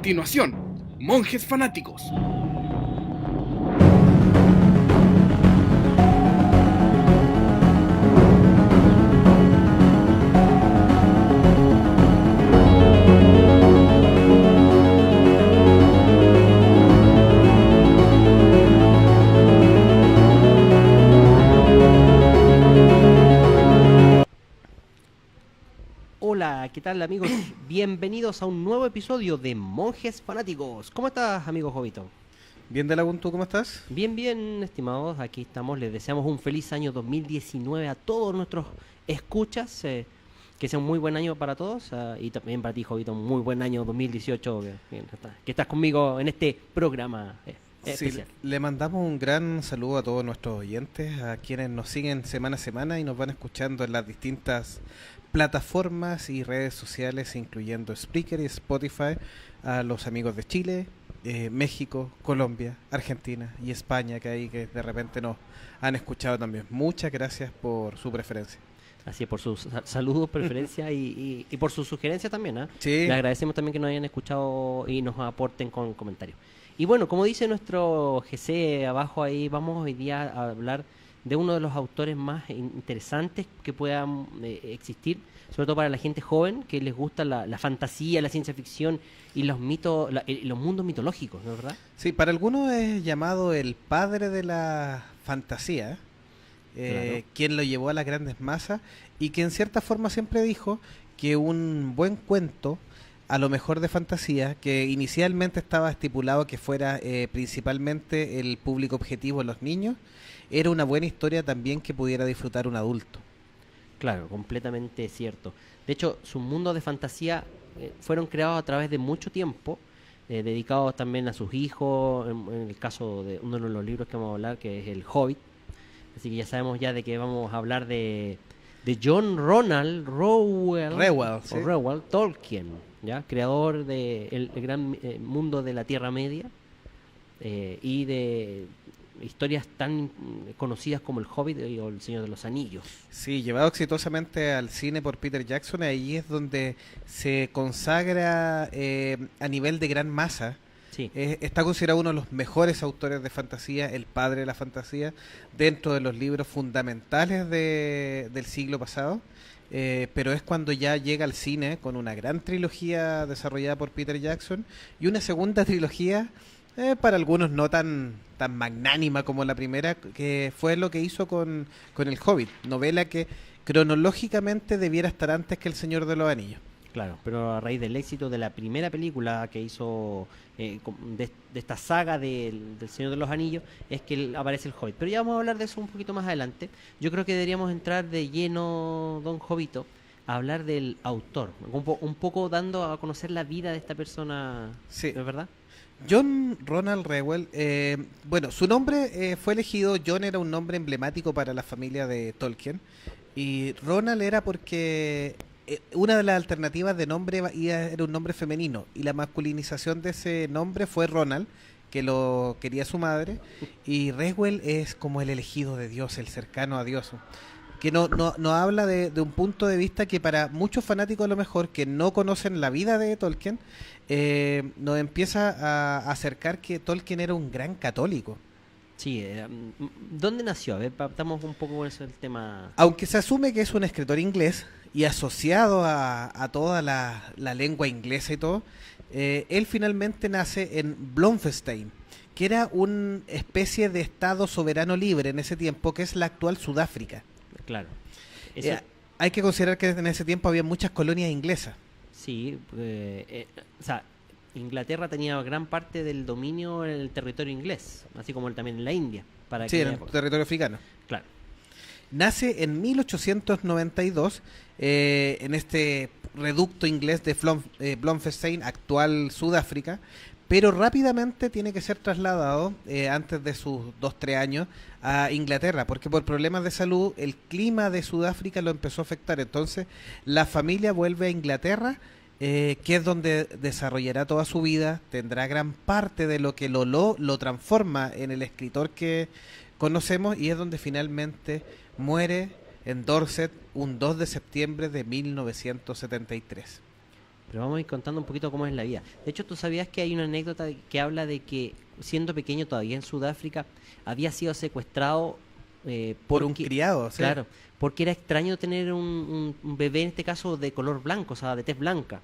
continuación, Monjes Fanáticos. Hola, ¿qué tal amigos? Bienvenidos a un nuevo episodio de Monjes Fanáticos. ¿Cómo estás, amigo Jovito? Bien, de la ¿tú cómo estás? Bien, bien, estimados, aquí estamos. Les deseamos un feliz año 2019 a todos nuestros escuchas. Que sea un muy buen año para todos. Y también para ti, Jovito, un muy buen año 2018. Que estás conmigo en este programa especial. Le mandamos un gran saludo a todos nuestros oyentes, a quienes nos siguen semana a semana y nos van escuchando en las distintas plataformas y redes sociales, incluyendo Spreaker y Spotify, a los amigos de Chile, México, Colombia, Argentina y España, que de repente nos han escuchado también. Muchas gracias por su preferencia. Así es, por sus saludos, preferencias y por sus sugerencias también. Sí. Le agradecemos también que nos hayan escuchado y nos aporten con comentarios. Y bueno, como dice nuestro GC abajo ahí, vamos hoy día a hablar de uno de los autores más interesantes que puedan existir, sobre todo para la gente joven que les gusta la fantasía, la ciencia ficción y los mitos, los mundos mitológicos, ¿no es verdad? Sí, para algunos es llamado el padre de la fantasía, Claro. quien lo llevó a las grandes masas y que en cierta forma siempre dijo que un buen cuento, a lo mejor de fantasía, que inicialmente estaba estipulado que fuera principalmente el público objetivo, los niños, era una buena historia también que pudiera disfrutar un adulto. Claro, completamente cierto. De hecho, sus mundos de fantasía fueron creados a través de mucho tiempo, dedicados también a sus hijos, en el caso de uno de los libros que vamos a hablar, que es El Hobbit. Así que ya sabemos ya de que vamos a hablar de John Ronald Reuel, sí. Reuel Tolkien, ¿ya? Creador del gran mundo de la Tierra Media y de historias tan conocidas como El Hobbit o El Señor de los Anillos. Sí, llevado exitosamente al cine por Peter Jackson, ahí es donde se consagra a nivel de gran masa. Sí. Está considerado uno de los mejores autores de fantasía, el padre de la fantasía, dentro de los libros fundamentales del siglo pasado. Pero es cuando ya llega al cine con una gran trilogía desarrollada por Peter Jackson y una segunda trilogía, para algunos no tan magnánima como la primera, que fue lo que hizo con El Hobbit, novela que cronológicamente debiera estar antes que El Señor de los Anillos. Claro, pero a raíz del éxito de la primera película que hizo de esta saga del Señor de los Anillos, es que aparece el Hobbit. Pero ya vamos a hablar de eso un poquito más adelante. Yo creo que deberíamos entrar de lleno, don Jovito, a hablar del autor, un poco dando a conocer la vida de esta persona, Sí. ¿no es verdad? John Ronald Reuel, bueno, su nombre fue elegido. John era un nombre emblemático para la familia de Tolkien, y Ronald era porque una de las alternativas de nombre era un nombre femenino, y la masculinización de ese nombre fue Ronald, que lo quería su madre, y Reuel es como el elegido de Dios, el cercano a Dios, que no habla de un punto de vista que para muchos fanáticos a lo mejor que no conocen la vida de Tolkien, nos empieza a acercar que Tolkien era un gran católico. Sí, ¿dónde nació? A ver, estamos un poco con eso el tema. Aunque se asume que es un escritor inglés y asociado a toda la lengua inglesa y todo, él finalmente nace en Bloemfontein, que era una especie de estado soberano libre en ese tiempo, que es la actual Sudáfrica. Claro. Hay que considerar que en ese tiempo había muchas colonias inglesas. Sí, o sea, Inglaterra tenía gran parte del dominio en el territorio inglés, así como también en la India. Sí, en el territorio africano. Claro. Nace en 1892 en este reducto inglés de Bloemfontein, actual Sudáfrica, pero rápidamente tiene que ser trasladado, antes de sus 2-3 años, a Inglaterra, porque por problemas de salud el clima de Sudáfrica lo empezó a afectar. Entonces la familia vuelve a Inglaterra, que es donde desarrollará toda su vida, tendrá gran parte de lo que lo transforma en el escritor que conocemos, y es donde finalmente muere en Dorset un 2 de septiembre de 1973. pero vamos a ir contando un poquito cómo es la vida. De hecho, ¿tú sabías que hay una anécdota que habla de que, siendo pequeño todavía en Sudáfrica, había sido secuestrado Por un porque- criado, sí. Claro, porque era extraño tener un bebé, en este caso, de color blanco, o sea, de tez blanca.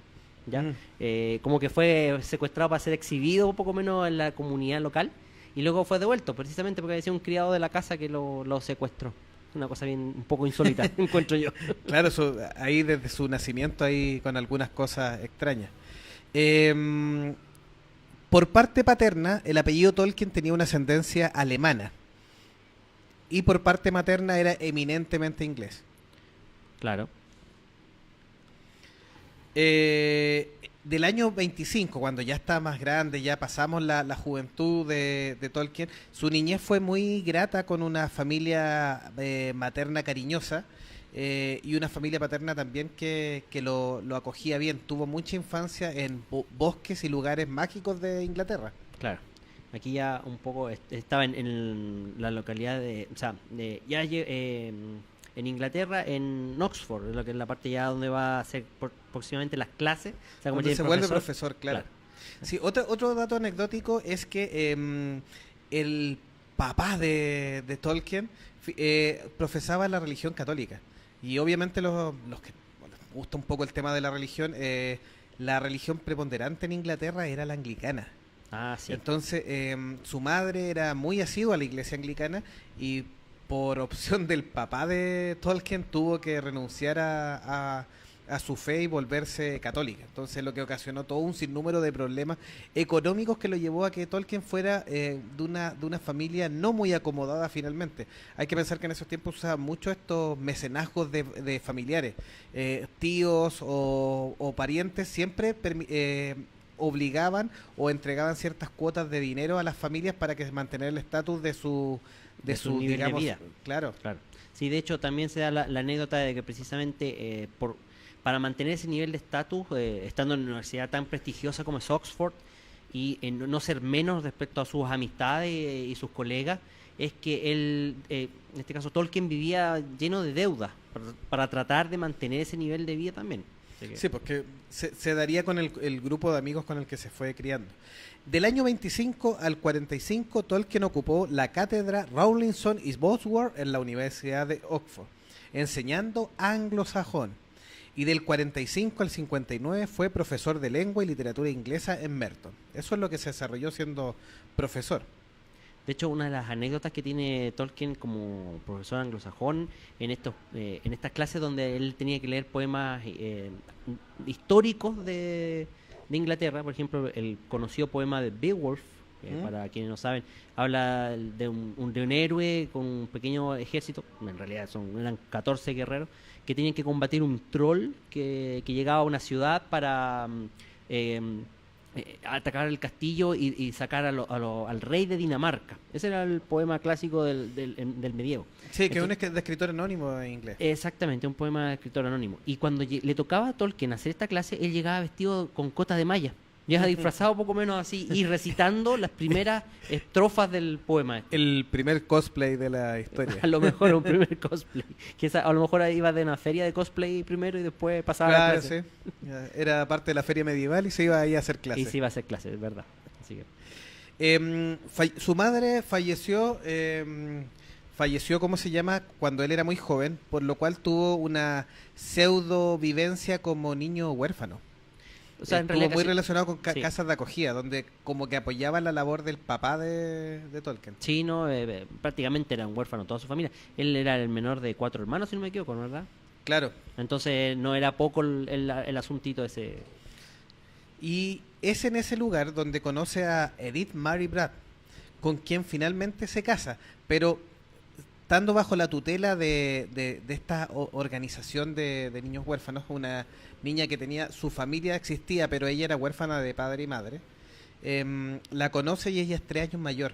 ¿Ya? Mm. Como que fue secuestrado para ser exhibido un poco menos en la comunidad local y luego fue devuelto, precisamente porque había sido un criado de la casa que lo secuestró. Una cosa bien un poco insólita, encuentro yo. Claro, ahí desde su nacimiento, ahí con algunas cosas extrañas. Em, por parte paterna, el apellido Tolkien tenía una ascendencia alemana. Y por parte materna era eminentemente inglés. Claro. Del año 25, cuando ya está más grande, ya pasamos la juventud de Tolkien, su niñez fue muy grata con una familia materna cariñosa y una familia paterna también que lo acogía bien. Tuvo mucha infancia en bosques y lugares mágicos de Inglaterra. Claro. Aquí ya un poco estaba en la localidad de, o sea, en Inglaterra, en Oxford, lo que es la parte ya donde va a hacer próximamente las clases. O sea, como Cuando tiene se vuelve profesor, claro. Claro. Sí, otro dato anecdótico es que el papá de Tolkien profesaba la religión católica. Y obviamente los que bueno, les gusta un poco el tema de la religión preponderante en Inglaterra era la anglicana. Ah, sí. Entonces, su madre era muy asidua a la iglesia anglicana y por opción del papá de Tolkien tuvo que renunciar a su fe y volverse católica. Entonces, lo que ocasionó todo un sinnúmero de problemas económicos que lo llevó a que Tolkien fuera de una familia no muy acomodada finalmente. Hay que pensar que en esos tiempos usaban mucho estos mecenazgos de familiares. Tíos o parientes siempre obligaban o entregaban ciertas cuotas de dinero a las familias para que mantener el estatus de su nivel de digamos, vida. claro. Claro. Sí, de hecho también se da la anécdota de que precisamente para mantener ese nivel de estatus, estando en una universidad tan prestigiosa como es Oxford, y no ser menos respecto a sus amistades y sus colegas, es que él, en este caso Tolkien, vivía lleno de deudas para tratar de mantener ese nivel de vida también. Así que- Sí, porque se daría con el grupo de amigos con el que se fue criando. Del año 25 al 45, Tolkien ocupó la cátedra Rawlinson y Bosworth en la Universidad de Oxford, enseñando anglosajón. Y del 45 al 59 fue profesor de lengua y literatura inglesa en Merton. Eso es lo que se desarrolló siendo profesor. De hecho, una de las anécdotas que tiene Tolkien como profesor anglosajón en estas clases donde él tenía que leer poemas históricos de Inglaterra, por ejemplo, el conocido poema de Beowulf, para quienes no saben, habla de un héroe con un pequeño ejército, en realidad eran 14 guerreros, que tenían que combatir un troll que llegaba a una ciudad para atacar el castillo y sacar al rey de Dinamarca. Ese era el poema clásico del medievo. Sí, que Entonces, es un de escritor anónimo en inglés. exactamente, un poema de escritor anónimo. Y cuando le tocaba a Tolkien hacer esta clase, él llegaba vestido con cota de malla. Ya disfrazado poco menos así y recitando las primeras estrofas del poema. El primer cosplay de la historia. A lo mejor un primer cosplay. A lo mejor iba de una feria de cosplay primero y después pasaba a la Claro, clase. sí. Ya, era parte de la feria medieval y se iba ahí a hacer Y clases. se iba a hacer clase, es verdad. Así que, Su madre falleció, ¿cómo se llama? Cuando él era muy joven, por lo cual tuvo una pseudo vivencia como niño huérfano. o sea, en Estuvo realidad muy casi- relacionado con sí. casas de acogida, donde como que apoyaba la labor del papá de Tolkien. Sí, no, prácticamente eran huérfanos toda su familia. Él era el menor de 4 hermanos, si no me equivoco, ¿no? ¿Verdad? Claro. Entonces no era poco el asuntito ese. Y es en ese lugar donde conoce a Edith Mary Bratt, con quien finalmente se casa, pero estando bajo la tutela de esta organización de niños huérfanos, una niña que tenía, su familia existía, pero ella era huérfana de padre y madre, la conoce y ella es 3 años mayor.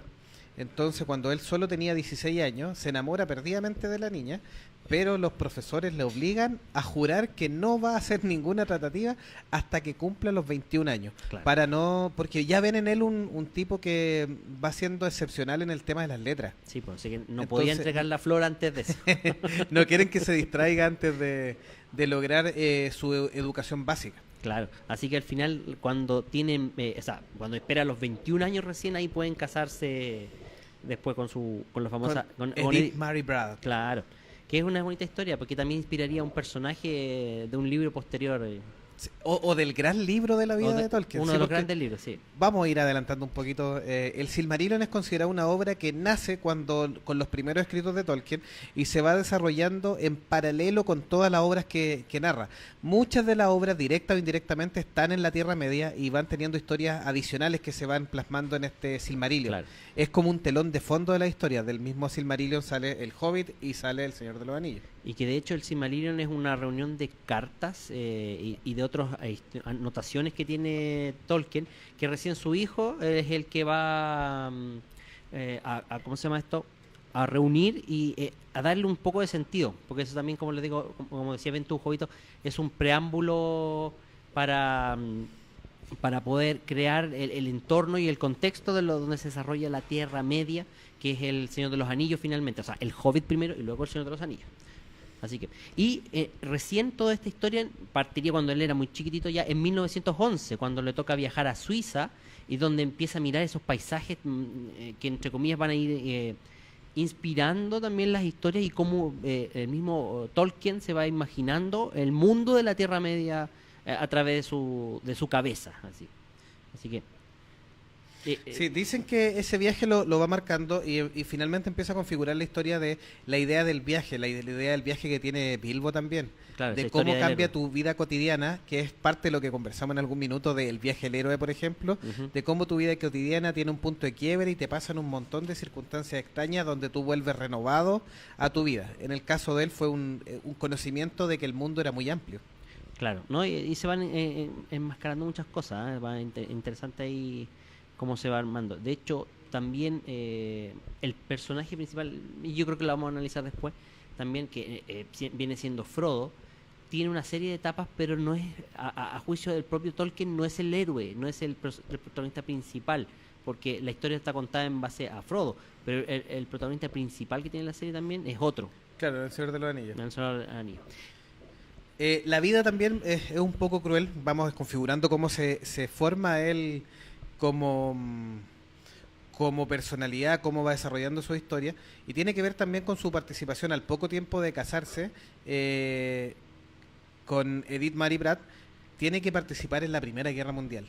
Entonces, cuando él solo tenía 16 años, se enamora perdidamente de la niña, pero los profesores le obligan a jurar que no va a hacer ninguna tratativa hasta que cumpla los 21 años. Claro. Para no, porque ya ven en él un tipo que va siendo excepcional en el tema de las letras. Sí, pues así que no Entonces- podía entregar la flor antes de eso. No quieren que se distraiga antes de lograr su educación básica. Claro, así que al final cuando tienen, o sea, cuando espera los 21 años recién, ahí pueden casarse después con la famosa... con Edith Mary Braddock. Claro, que es una bonita historia porque también inspiraría a un personaje de un libro posterior. Sí, o del gran libro de la vida de Tolkien. Uno Sí, de los porque grandes libros, sí. vamos a ir adelantando un poquito. El Silmarillion es considerado una obra que nace con los primeros escritos de Tolkien y se va desarrollando en paralelo con todas las obras que narra. Muchas de las obras, directa o indirectamente, están en la Tierra Media y van teniendo historias adicionales que se van plasmando en este Silmarillion. Claro. Es como un telón de fondo de la historia. Del mismo Silmarillion sale el Hobbit y sale el Señor de los Anillos. Y que de hecho el Silmarillion es una reunión de cartas y de otras anotaciones que tiene Tolkien, que recién su hijo es el que va ¿cómo se llama esto? A reunir y a darle un poco de sentido, porque eso también, como les digo, como decía Ventu Jovito, es un preámbulo para poder crear el entorno y el contexto de donde se desarrolla la Tierra Media, que es el Señor de los Anillos finalmente, o sea, el Hobbit primero y luego el Señor de los Anillos. Así que, y recién toda esta historia partiría cuando él era muy chiquitito, ya en 1911, cuando le toca viajar a Suiza y donde empieza a mirar esos paisajes que entre comillas van a ir inspirando también las historias y cómo el mismo Tolkien se va imaginando el mundo de la Tierra Media a través de su cabeza. Así que... sí, dicen que ese viaje lo va marcando y finalmente empieza a configurar la historia de la idea del viaje, la idea del viaje que tiene Bilbo también, claro, de esa cómo historia del cambia héroe. tu vida cotidiana, que es parte de lo que conversamos en algún minuto del viaje del héroe, por ejemplo, Ujú. de cómo tu vida cotidiana tiene un punto de quiebre y te pasan un montón de circunstancias extrañas donde tú vuelves renovado a tu vida. En el caso de él fue un conocimiento de que el mundo era muy amplio. Claro, ¿no? Y se van enmascarando muchas cosas, ¿eh? Va interesante ahí cómo se va armando. De hecho, también el personaje principal, y yo creo que lo vamos a analizar después, también que viene siendo Frodo, tiene una serie de etapas, pero no es, a juicio del propio Tolkien, no es el héroe, no es el protagonista principal, porque la historia está contada en base a Frodo, pero el protagonista principal que tiene la serie también es otro, Claro, el Señor de los Anillos. el Señor de los Anillos. La vida también es un poco cruel. Vamos configurando cómo se forma él como personalidad, cómo va desarrollando su historia. Y tiene que ver también con su participación al poco tiempo de casarse con Edith Mary Braddock. Tiene que participar en la Primera Guerra Mundial.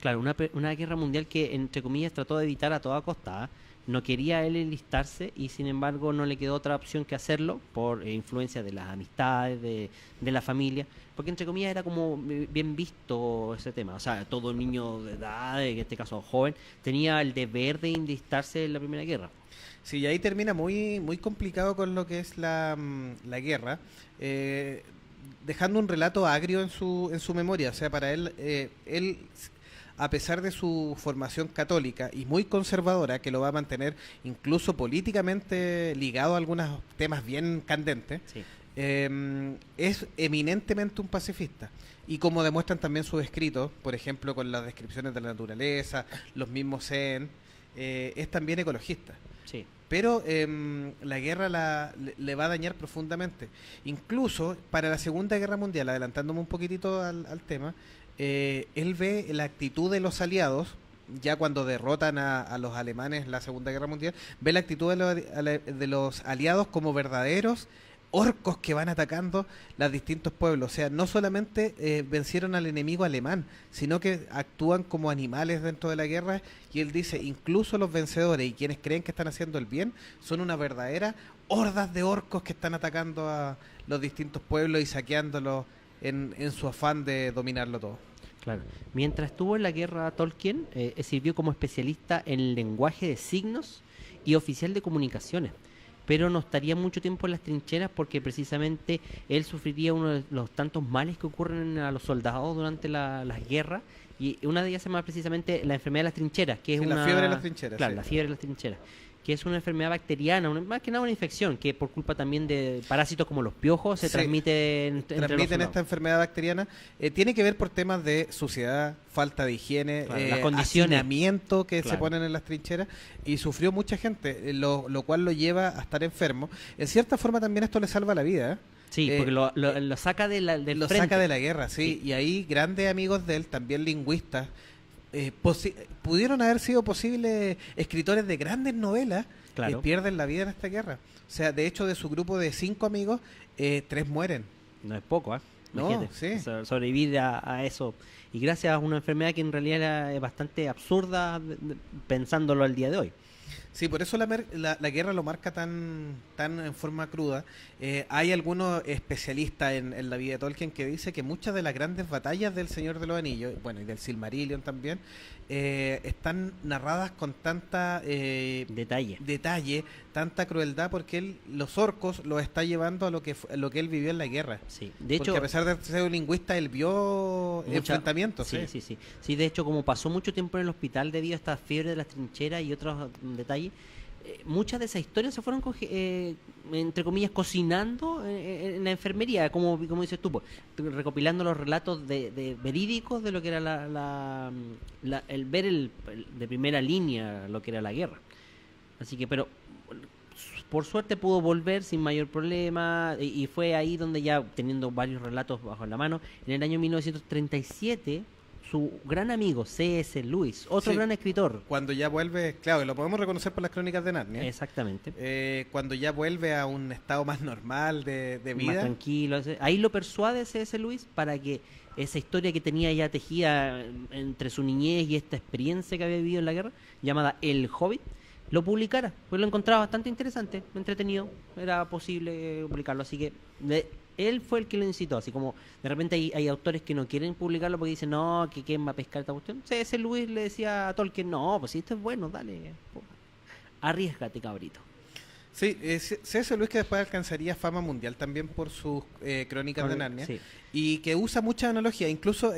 Claro, una guerra mundial que, entre comillas, trató de evitar a toda costa. ¿Eh? No quería él enlistarse y, sin embargo, no le quedó otra opción que hacerlo por influencia de las amistades, de la familia, porque, entre comillas, era como bien visto ese tema. O sea, todo niño de edad, en este caso joven, tenía el deber de enlistarse en la Primera Guerra. Sí, y ahí termina muy, muy complicado con lo que es la guerra, dejando un relato agrio en su memoria. O sea, para él, a pesar de su formación católica y muy conservadora, que lo va a mantener incluso políticamente ligado a algunos temas bien candentes, Sí. es eminentemente un pacifista. Y como demuestran también sus escritos, por ejemplo, con las descripciones de la naturaleza, los mismos Zen, es también ecologista. Sí. Pero la guerra le va a dañar profundamente. Incluso para la Segunda Guerra Mundial, adelantándome un poquitito al tema, él ve la actitud de los aliados, ya cuando derrotan a los alemanes en la Segunda Guerra Mundial, ve la actitud de los aliados como verdaderos orcos que van atacando los distintos pueblos. O sea, no solamente vencieron al enemigo alemán, sino que actúan como animales dentro de la guerra. Y él dice, incluso los vencedores y quienes creen que están haciendo el bien, son una verdadera hordas de orcos que están atacando a los distintos pueblos y saqueándolos en su afán de dominarlo todo. Claro. Mientras estuvo en la guerra, Tolkien sirvió como especialista en lenguaje de signos y oficial de comunicaciones, pero no estaría mucho tiempo en las trincheras porque precisamente él sufriría uno de los tantos males que ocurren a los soldados durante las guerras, y una de ellas se llama precisamente la enfermedad de las trincheras, que es Sí, una... la fiebre de las trincheras. Claro, Sí. la fiebre de las trincheras, que es una enfermedad bacteriana, más que nada una infección, que por culpa también de parásitos como los piojos se Sí, transmite entre los transmiten soldados. esta enfermedad bacteriana. Tiene que ver por temas de suciedad, falta de higiene, Claro, las condiciones. hacinamiento que se Claro. ponen en las trincheras, y sufrió mucha gente, lo cual lo lleva a estar enfermo. En cierta forma también esto le salva la vida, ¿eh? Sí, porque lo saca del lo frente. saca de la guerra, sí. Sí. Y ahí grandes amigos de él, también lingüistas, pudieron haber sido posibles escritores de grandes novelas, Claro. pierden la vida en esta guerra. O sea, de hecho, de su grupo de 5 amigos, 3 mueren. No es poco, ¿eh? No, Imagínate, sí. sobrevivir a eso. Y gracias a una enfermedad que en realidad era bastante absurda pensándolo al día de hoy. Sí, por eso la guerra lo marca tan en forma cruda. Hay algunos especialistas en la vida de Tolkien que dice que muchas de las grandes batallas del Señor de los Anillos, bueno, y del Silmarillion también, están narradas con tanta Detalle. tanta crueldad, porque los orcos los está llevando a lo que él vivió en la guerra. Sí. De Porque hecho, a pesar de ser un lingüista, él vio enfrentamientos. Sí. Sí, de hecho, como pasó mucho tiempo en el hospital debido a esta fiebre de las trincheras y otros detalles, muchas de esas historias se fueron, entre comillas, cocinando en la enfermería, como dices tú, pues, recopilando los relatos de verídicos de lo que era el ver de primera línea lo que era la guerra. Así que, pero por suerte pudo volver sin mayor problema y fue ahí donde ya teniendo varios relatos bajo la mano, en el año 1937 su gran amigo C.S. Lewis, otro Sí. gran escritor. Cuando ya vuelve, claro, lo podemos reconocer por las crónicas de Narnia. Exactamente. Cuando ya vuelve a un estado más normal de Más vida. tranquilo. Ahí lo persuade C.S. Lewis para que esa historia que tenía ya tejida entre su niñez y esta experiencia que había vivido en la guerra, llamada El Hobbit, lo publicara, pues lo encontraba bastante interesante, entretenido, era posible publicarlo, así que él fue el que lo incitó, así como de repente hay autores que no quieren publicarlo porque dicen, no, que quién va a pescar esta cuestión. C.S. Lewis le decía a Tolkien, no, pues si esto es bueno, dale, arriesgate, cabrito. Sí, C.S. Lewis, que después alcanzaría fama mundial también por sus crónicas de Narnia, Sí. y que usa mucha analogía. Incluso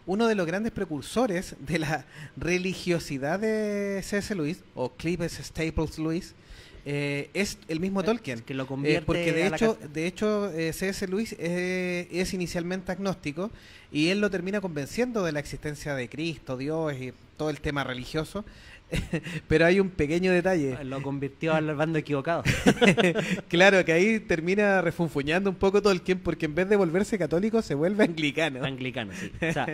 uno de los grandes precursores de la religiosidad de C.S. Lewis, o Cleves Staples Lewis, es el mismo Tolkien. Que lo convierte porque a la de hecho C.S. Lewis es inicialmente agnóstico, y él lo termina convenciendo de la existencia de Cristo, Dios y todo el tema religioso. Pero hay un pequeño detalle. Lo convirtió al bando equivocado. Claro, que ahí termina refunfuñando un poco Tolkien, porque en vez de volverse católico se vuelve anglicano. Anglicano, sí. O sea,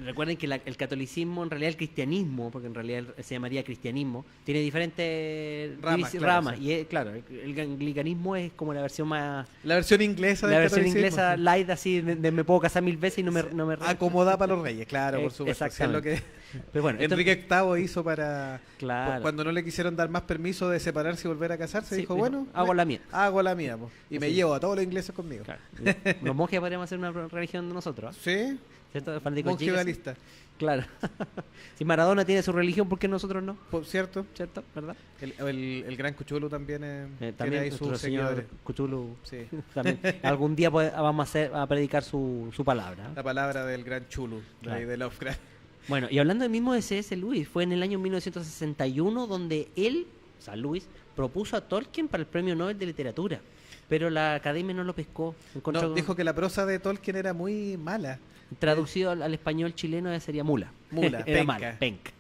recuerden que el catolicismo, en realidad el cristianismo, porque en realidad se llamaría cristianismo, tiene diferentes Ramas, claro, ramas. sí. Y claro, el anglicanismo es como la versión más... La versión inglesa La del versión catolicismo. inglesa light, así, de me puedo casar 1000 veces y no me Acomodada para los reyes, claro, por supuesto. Si es lo que Pero bueno, esto- Enrique VIII hizo para... Claro. Cuando no le quisieron dar más permiso de separarse y volver a casarse, Sí, dijo, dijo, bueno, hago la mía. Hago la mía, po, y me Así. llevo a todos los ingleses conmigo. Claro. Los monjes podríamos hacer una religión de nosotros, Sí, ¿cierto? Fanáticos monje chicos, balista, claro. Si Maradona tiene su religión, ¿por qué nosotros no? por cierto. ¿Cierto? ¿Verdad? El gran Cuchulu también, tiene También ahí nuestro sus señor seguidores. Cthulhu Sí, también. Algún día vamos a predicar su palabra. la palabra del gran Chulu, Claro. de Lovecraft. Bueno, y hablando del mismo de C.S. Lewis, fue en el año 1961 donde él, o sea, Lewis, propuso a Tolkien para el Premio Nobel de Literatura, pero la academia no lo pescó. Encontró No, dijo que la prosa de Tolkien era muy mala. traducido al español chileno sería mula. Mula, Era penca. mala, penca.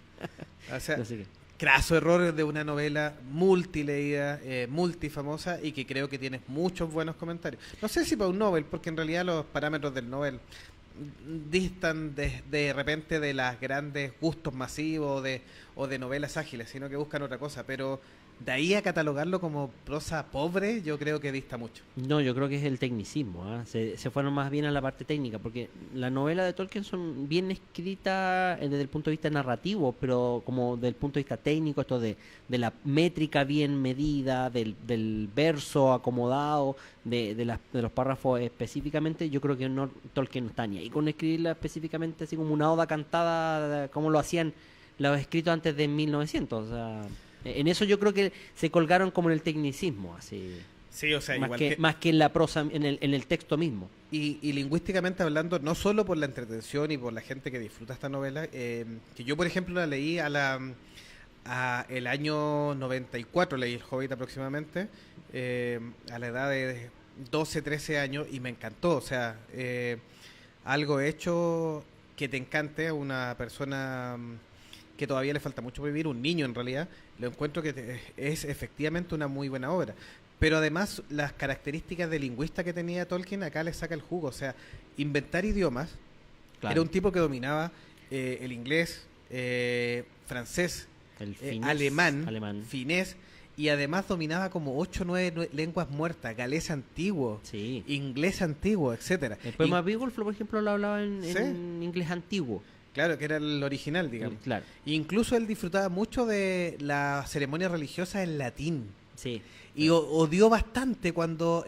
O sea, Así que, craso error de una novela multileída, multifamosa, y que creo que tiene muchos buenos comentarios. No sé si para un Nobel, porque en realidad los parámetros del Nobel distan de repente de las grandes gustos masivos o de novelas ágiles, sino que buscan otra cosa. Pero de ahí a catalogarlo como prosa pobre, yo creo que dista mucho. no, yo creo que es el tecnicismo. ¿Ah? Se fueron más bien a la parte técnica, porque las novelas de Tolkien son bien escritas desde el punto de vista narrativo, pero como del punto de vista técnico, esto de la métrica bien medida, del verso acomodado, de los párrafos específicamente, yo creo que Tolkien no está ni ahí con escribirla específicamente así como una oda cantada, como lo hacían los escritos antes de 1900. O sea, en eso yo creo que se colgaron como en el tecnicismo, así. Sí, o sea, Más que en la prosa, en el texto mismo. Y lingüísticamente hablando, no solo por la entretención y por la gente que disfruta esta novela, que yo, por ejemplo, la leí a el año 94, leí El Hobbit aproximadamente, a la edad de 12, 13 años, y me encantó. O sea, algo hecho que te encante a una persona que todavía le falta mucho por vivir, un niño en realidad, lo encuentro que es efectivamente una muy buena obra. Pero además, las características de lingüista que tenía Tolkien acá le saca el jugo. O sea, inventar idiomas. Claro. Era un tipo que dominaba el inglés, francés, El finés, alemán, finés, y además dominaba como 8 o 9 lenguas muertas, galés antiguo, Sí. inglés antiguo, etcétera. El poema Y- Beowulf, por ejemplo, lo hablaba ¿Sí? en inglés antiguo. Claro, que era el original, digamos. Claro, Incluso él disfrutaba mucho de las ceremonias religiosas en latín. sí. Y odió bastante cuando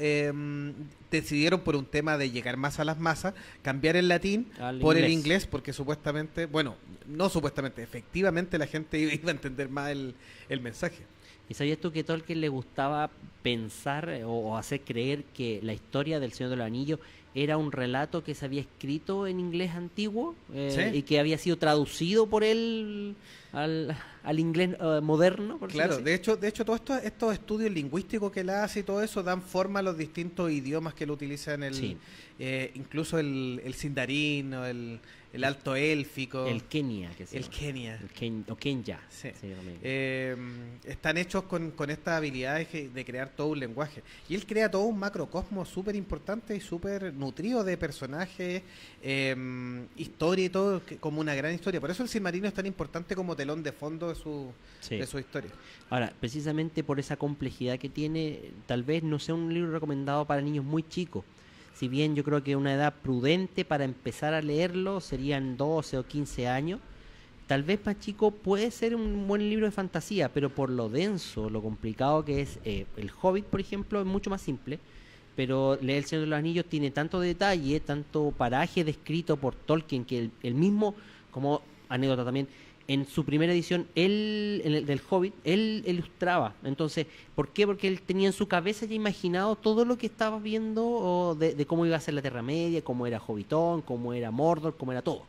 decidieron por un tema de llegar más a las masas, cambiar el latín Al por el inglés. inglés, porque supuestamente, bueno, no supuestamente, efectivamente la gente iba a entender más el mensaje. ¿Y sabías tú que a Tolkien le gustaba pensar o hacer creer que la historia del Señor de los Anillos era un relato que se había escrito en inglés antiguo Sí. y que había sido traducido por él al inglés moderno? Por Claro, decirlo así? de hecho todos estos estudios lingüísticos que él hace y todo eso dan forma a los distintos idiomas que él utiliza en el, Sí. incluso el sindarín o el alto élfico, El Kenia, que se el llama. Kenia. O Kenya. Sí. también. Están hechos con estas habilidades de crear todo un lenguaje. Y él crea todo un macrocosmos súper importante y súper nutrido de personajes, historia y todo, como una gran historia. Por eso el Silmarillion es tan importante como telón de fondo Sí. de su historia. Ahora, precisamente por esa complejidad que tiene, tal vez no sea un libro recomendado para niños muy chicos. Si bien yo creo que una edad prudente para empezar a leerlo serían 12 o 15 años, tal vez más chico puede ser un buen libro de fantasía, pero por lo denso, lo complicado que es El Hobbit, por ejemplo, es mucho más simple, pero leer El Señor de los Anillos tiene tanto detalle, tanto paraje descrito por Tolkien, que el mismo, como anécdota también, en su primera edición, él, en el del Hobbit, él ilustraba. Entonces, ¿por qué? Porque él tenía en su cabeza ya imaginado todo lo que estaba viendo o de cómo iba a ser la Tierra Media, cómo era Hobbitón, cómo era Mordor, cómo era todo.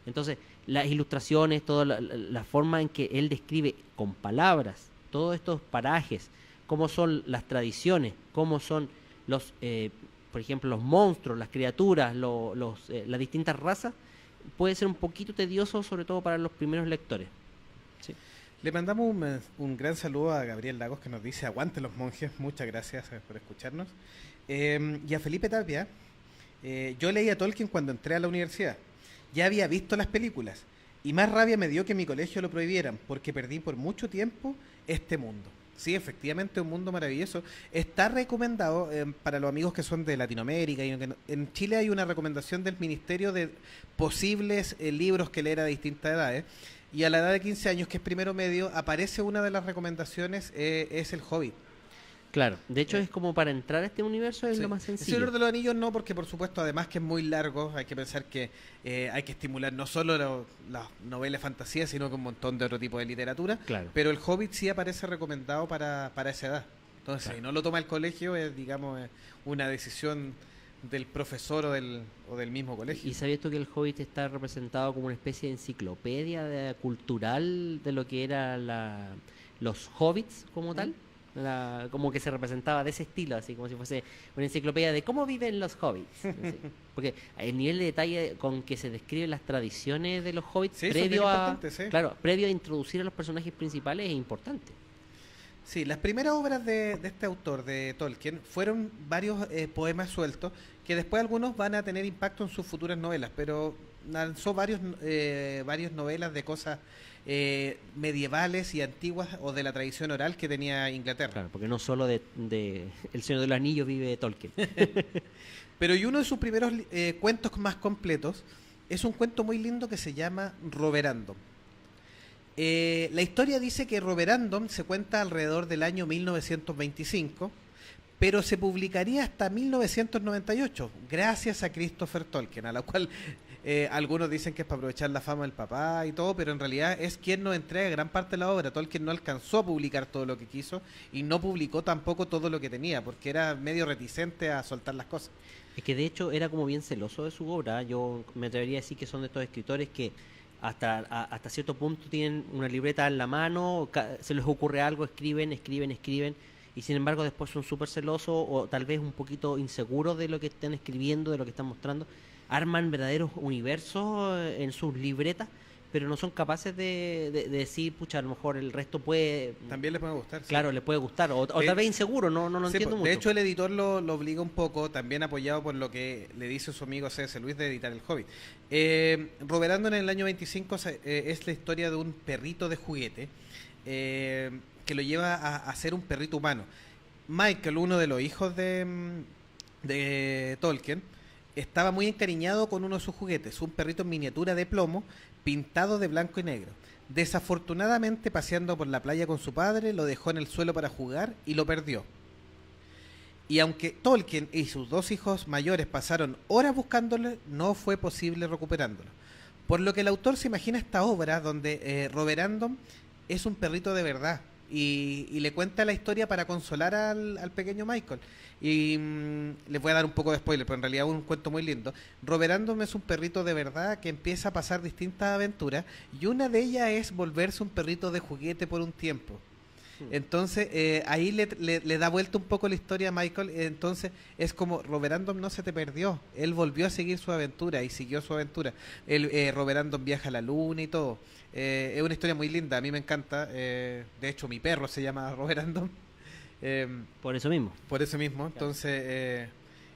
Entonces, las ilustraciones, toda la forma en que él describe con palabras todos estos parajes, cómo son las tradiciones, cómo son los, por ejemplo, los monstruos, las criaturas, las distintas razas, puede ser un poquito tedioso, sobre todo para los primeros lectores. Sí. Le mandamos un gran saludo a Gabriel Lagos que nos dice aguante los monjes, muchas gracias por escucharnos. Y a Felipe Tapia, yo leí a Tolkien cuando entré a la universidad, ya había visto las películas y más rabia me dio que mi colegio lo prohibieran porque perdí por mucho tiempo este mundo. Sí, efectivamente, un mundo maravilloso. Está recomendado para los amigos que son de Latinoamérica. En Chile hay una recomendación del Ministerio de posibles libros que leer a distintas edades. Y a la edad de 15 años, que es primero medio, aparece una de las recomendaciones, es El Hobbit. Claro, de hecho es como para entrar a este universo es Sí. lo más El sencillo. Señor de los Anillos no, porque por supuesto, además que es muy largo, hay que pensar que hay que estimular no solo las novelas de fantasía, sino que un montón de otro tipo de literatura. Claro. Pero el Hobbit sí aparece recomendado para esa edad. Entonces, Claro. si no lo toma el colegio, es, digamos, una decisión del profesor o del mismo colegio. ¿Y sabías tú que el Hobbit está representado como una especie de enciclopedia cultural de lo que eran los hobbits como tal? Como que se representaba de ese estilo, así como si fuese una enciclopedia de cómo viven los hobbits. Así. Porque el nivel de detalle con que se describen las tradiciones de los hobbits Sí, eso es bien importante, sí. claro, previo a introducir a los personajes principales es importante. Sí, las primeras obras de este autor, de Tolkien, fueron varios poemas sueltos, que después algunos van a tener impacto en sus futuras novelas, pero lanzó varias novelas de cosas medievales y antiguas o de la tradición oral que tenía Inglaterra. Claro, porque no solo de El Señor de los Anillos vive Tolkien. Pero y uno de sus primeros cuentos más completos es un cuento muy lindo que se llama Roverandom. La historia dice que Roverandom se cuenta alrededor del año 1925, pero se publicaría hasta 1998, gracias a Christopher Tolkien, a la cual algunos dicen que es para aprovechar la fama del papá y todo, pero en realidad es quien nos entrega gran parte de la obra. Tolkien no alcanzó a publicar todo lo que quiso y no publicó tampoco todo lo que tenía, porque era medio reticente a soltar las cosas. Es que de hecho era como bien celoso de su obra. Yo me atrevería a decir que son de estos escritores que hasta cierto punto tienen una libreta en la mano, se les ocurre algo, escriben, y sin embargo después son súper celosos o tal vez un poquito inseguros de lo que están escribiendo, de lo que están mostrando. Arman verdaderos universos en sus libretas pero no son capaces de decir, pucha, a lo mejor el resto puede... También les puede gustar. Sí. Claro, le puede gustar, o tal vez inseguro, no lo Sí, entiendo pues, mucho. de hecho, el editor lo obliga un poco, también apoyado por lo que le dice su amigo C.S. Lewis de editar El Hobbit. Robert Andon en el año 25 es la historia de un perrito de juguete que lo lleva a ser un perrito humano. Michael, uno de los hijos de Tolkien, estaba muy encariñado con uno de sus juguetes, un perrito en miniatura de plomo pintado de blanco y negro. Desafortunadamente, paseando por la playa con su padre, lo dejó en el suelo para jugar y lo perdió. Y aunque Tolkien y sus dos hijos mayores pasaron horas buscándolo, no fue posible recuperándolo. Por lo que el autor se imagina esta obra donde Robert Andon es un perrito de verdad y le cuenta la historia para consolar al pequeño Michael. Y les voy a dar un poco de spoiler, pero en realidad es un cuento muy lindo. Robert Andon es un perrito de verdad que empieza a pasar distintas aventuras y una de ellas es volverse un perrito de juguete por un tiempo. Entonces ahí le da vuelta un poco la historia a Michael. Entonces es como Robert Andon no se te perdió, él volvió a seguir su aventura y siguió su aventura. Robert Andon viaja a la luna y todo. Es una historia muy linda, a mí me encanta. De hecho mi perro se llama Robert Andon. Por eso mismo. Por eso mismo, entonces